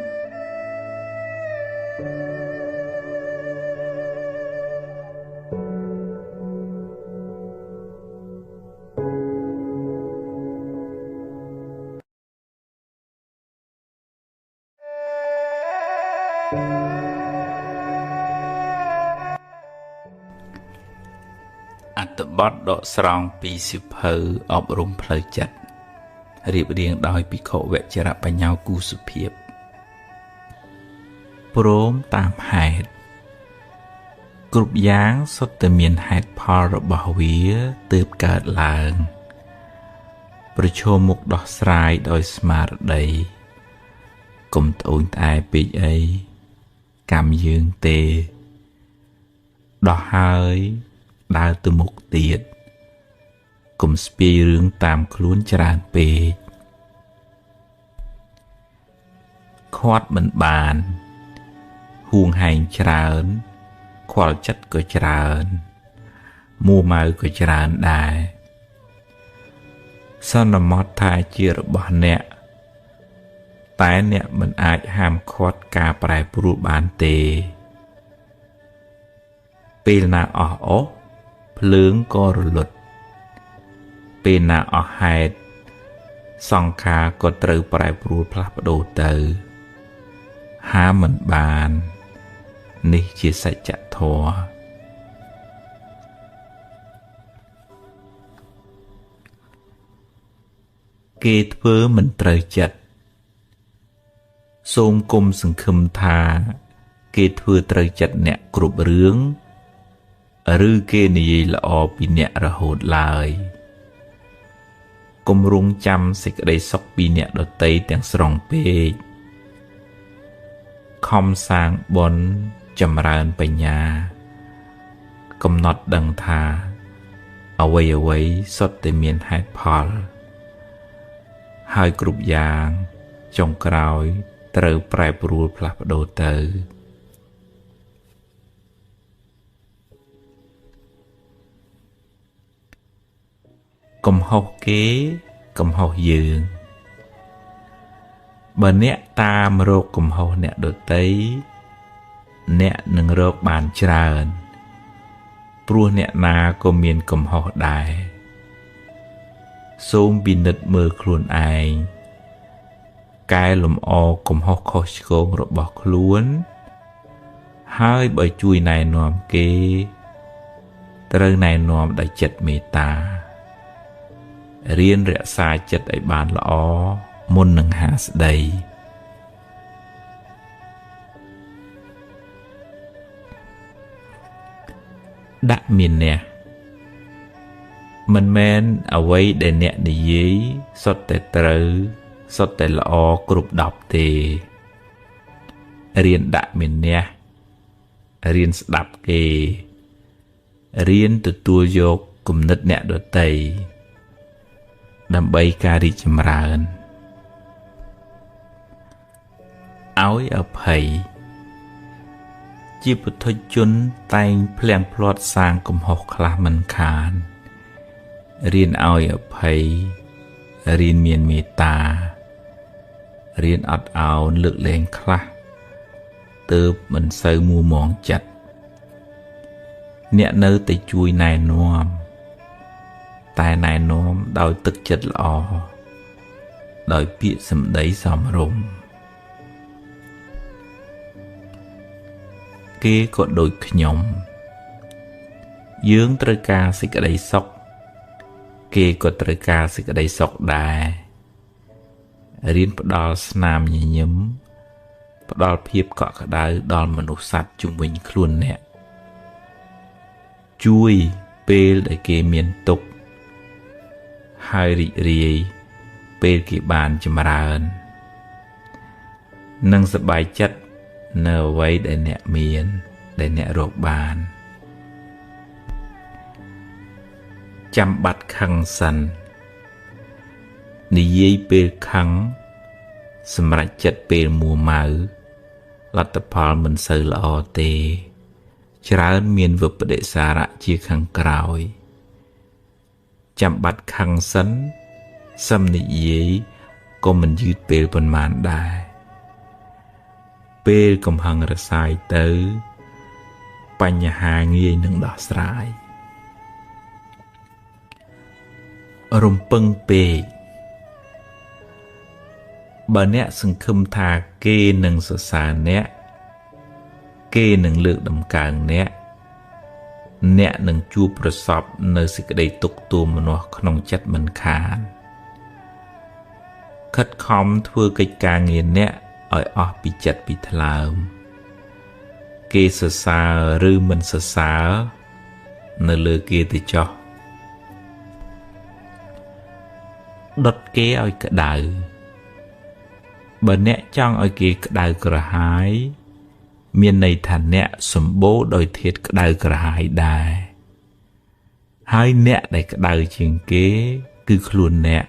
អត្ថបទដកស្រង់ពីសៀវភៅអប់រំផ្លូវចិត្តរៀបរៀងដោយភិក្ខុវជ្របញ្ញោគូសុភាពព្រមតាមហេតុគ្រប់យ៉ាងសុទ្ធតែមានហេតុផលរបស់វាទើបកើតឡើងប្រឈមមុខដោះស្រាយដោយស្មារតីកុំត្អូញត្អែពេកអីកម្មយើងទេដោះហើយដើរទៅមុខទៀតកុំស្ពាយរឿងតាមខ្លួនច្រើនពេកខាត់មិនបានហួងហែងច្រើនខ្វល់ចិត្តក៏ច្រើនមួម៉ៅក៏ច្រើនដែរសន្មតថាជារបស់អ្នកតែអ្នកមិនអាចហាមឃាត់ការប្រែប្រួលបានទេពេលណាអស់ភ្លើងក៏រលត់ពេលណាអស់ហេតុសង្ខារក៏ត្រូវប្រែប្រួលផ្លាស់ប្ដូរទៅហាមមិនបាននេះជាសច្ចធម៌គេធ្វើមិនត្រូវចិត្តសូមគុំសង្ឃឹមថាគេធ្វើត្រូវចិត្តអ្នកគ្រប់រឿងឬគេនិយាយល្អពីអ្នករហូតឡើយគំរងចាំសេចក្តីសុខពីអ្នកដទៃទាំងស្រុងពេកខំសាងបុណ្យចម្រើនបញ្ញាកំណត់ដឹងថាអ្វីសុទ្ធតែមានហេតុផលហើយគ្រប់យ៉ាងចុងក្រោយត្រូវប្រែប្រួលផ្លាស់ប្ដូរទៅកំហុសគេកំហុសយើងបើអ្នកតាមរកកំហុសអ្នកដទៃអ្នកនឹងរកបានច្រើនព្រោះអ្នកណាក៏មានកំហុសដែរសូមពិនិត្យមើលខ្លួនឯងកែលម្អកំហុសខុសឆ្គងរបស់ខ្លួនហើយបើជួយណែនាំគេត្រូវណែនាំដោយចិត្តមេត្តារៀនរក្សាចិត្តឲ្យបានល្អមុននឹងហាស្ដីដាក់មានះមិនមែនអ្វីដែលអ្នកនិយាយសុទ្ធតែត្រូវសុទ្ធតែល្អគ្រប់10ទេរៀនដាក់មានះរៀនស្ដាប់គេរៀនទទួលយកគំនិតអ្នកដទៃដើម្បីការរីកចម្រើនឲ្យអភ័យជាពុទ្ធជនតែងភ្លាំងភ្លាត់សាងកំហុសខ្លះមិនខានរៀនឲ្យអភ័យរៀនមានមេត្តារៀនអត់ឱនលើកលែងខ្លះទើបមិនសូវមួមងចិត្តអ្នកនៅតែជួយណែនាំតែណែនាំដោយទឹកចិត្តល្អដោយពាក្យសម្ដីសមរម្យគេក៏ដូចខ្ញុំយើងត្រូវការសេចក្តីសុខគេក៏ត្រូវការសេចក្តីសុខដែររៀនផ្ដល់ស្នាមញញឹមផ្ដល់ភាពកក់ក្ដៅដល់មនុស្សសត្វជុំវិញខ្លួនអ្នកជួយពេលដែលគេមានទុក្ខហើយរីករាយពេលគេបានចម្រើននិងសប្បាយចិត្តនៅអ្វីដែលអ្នកមានដែលអ្នករកបានចាំបាត់ខឹងសិននិយាយពេលខឹងសម្រេចចិត្តពេលមួម៉ៅលទ្ធផលមិនសូវល្អទេច្រើនមានវិប្បដិសារៈជាខាងក្រោយចាំបាត់ខឹងសិនសឹមនិយាយក៏មិនយឺតពេលប៉ុន្មានដែរពេលកំហឹងរសាយទៅបញ្ហាងាយនឹងដោះស្រាយរំពឹងពេកបើអ្នកសង្ឃឹមថាគេនឹងសរសើរអ្នកគេនឹងលើកតម្កើងអ្នក អ្នកនឹងជួបប្រសពនៅសេចក្តីទុក្ខទោមនោះក្នុងចិត្តមិនខានខិតខំធ្វើកិច្ចការងារអ្នកឲ្យអស់ពីចិត្តពីថ្លើមគេសរសើរឬមិនសរសើរនៅលើគេទៅចោះដុតគេឲ្យក្តៅបើអ្នកចង់ឲ្យគេក្តៅក្រហាយមានន័យថាអ្នកសម្បូរដោយធាតុក្តៅក្រហាយដែរហើយអ្នកដែលក្តៅជាងគេគឺខ្លួនអ្នក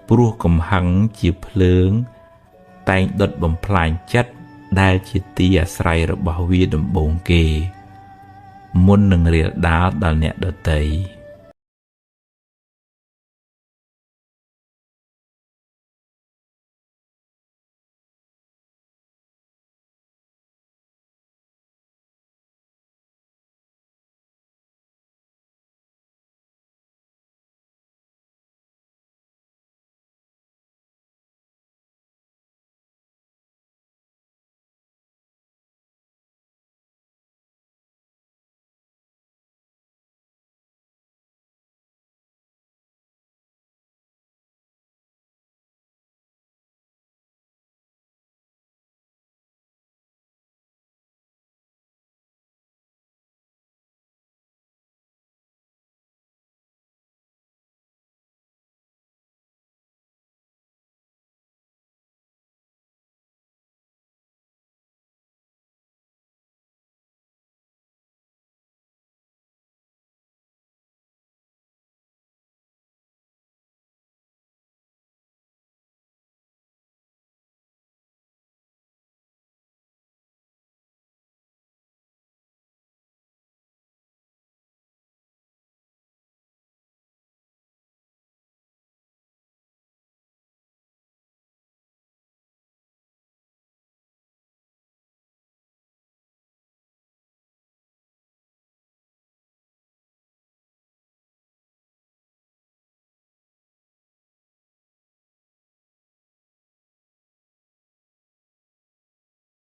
ព្រោះកំហឹងជាភ្លើងតែងដុតបំផ្លាញចិត្តដែលជាទីអាស្រ័យរបស់វាដំបូងគេមុននឹងរាលដាលដល់អ្នកដទៃ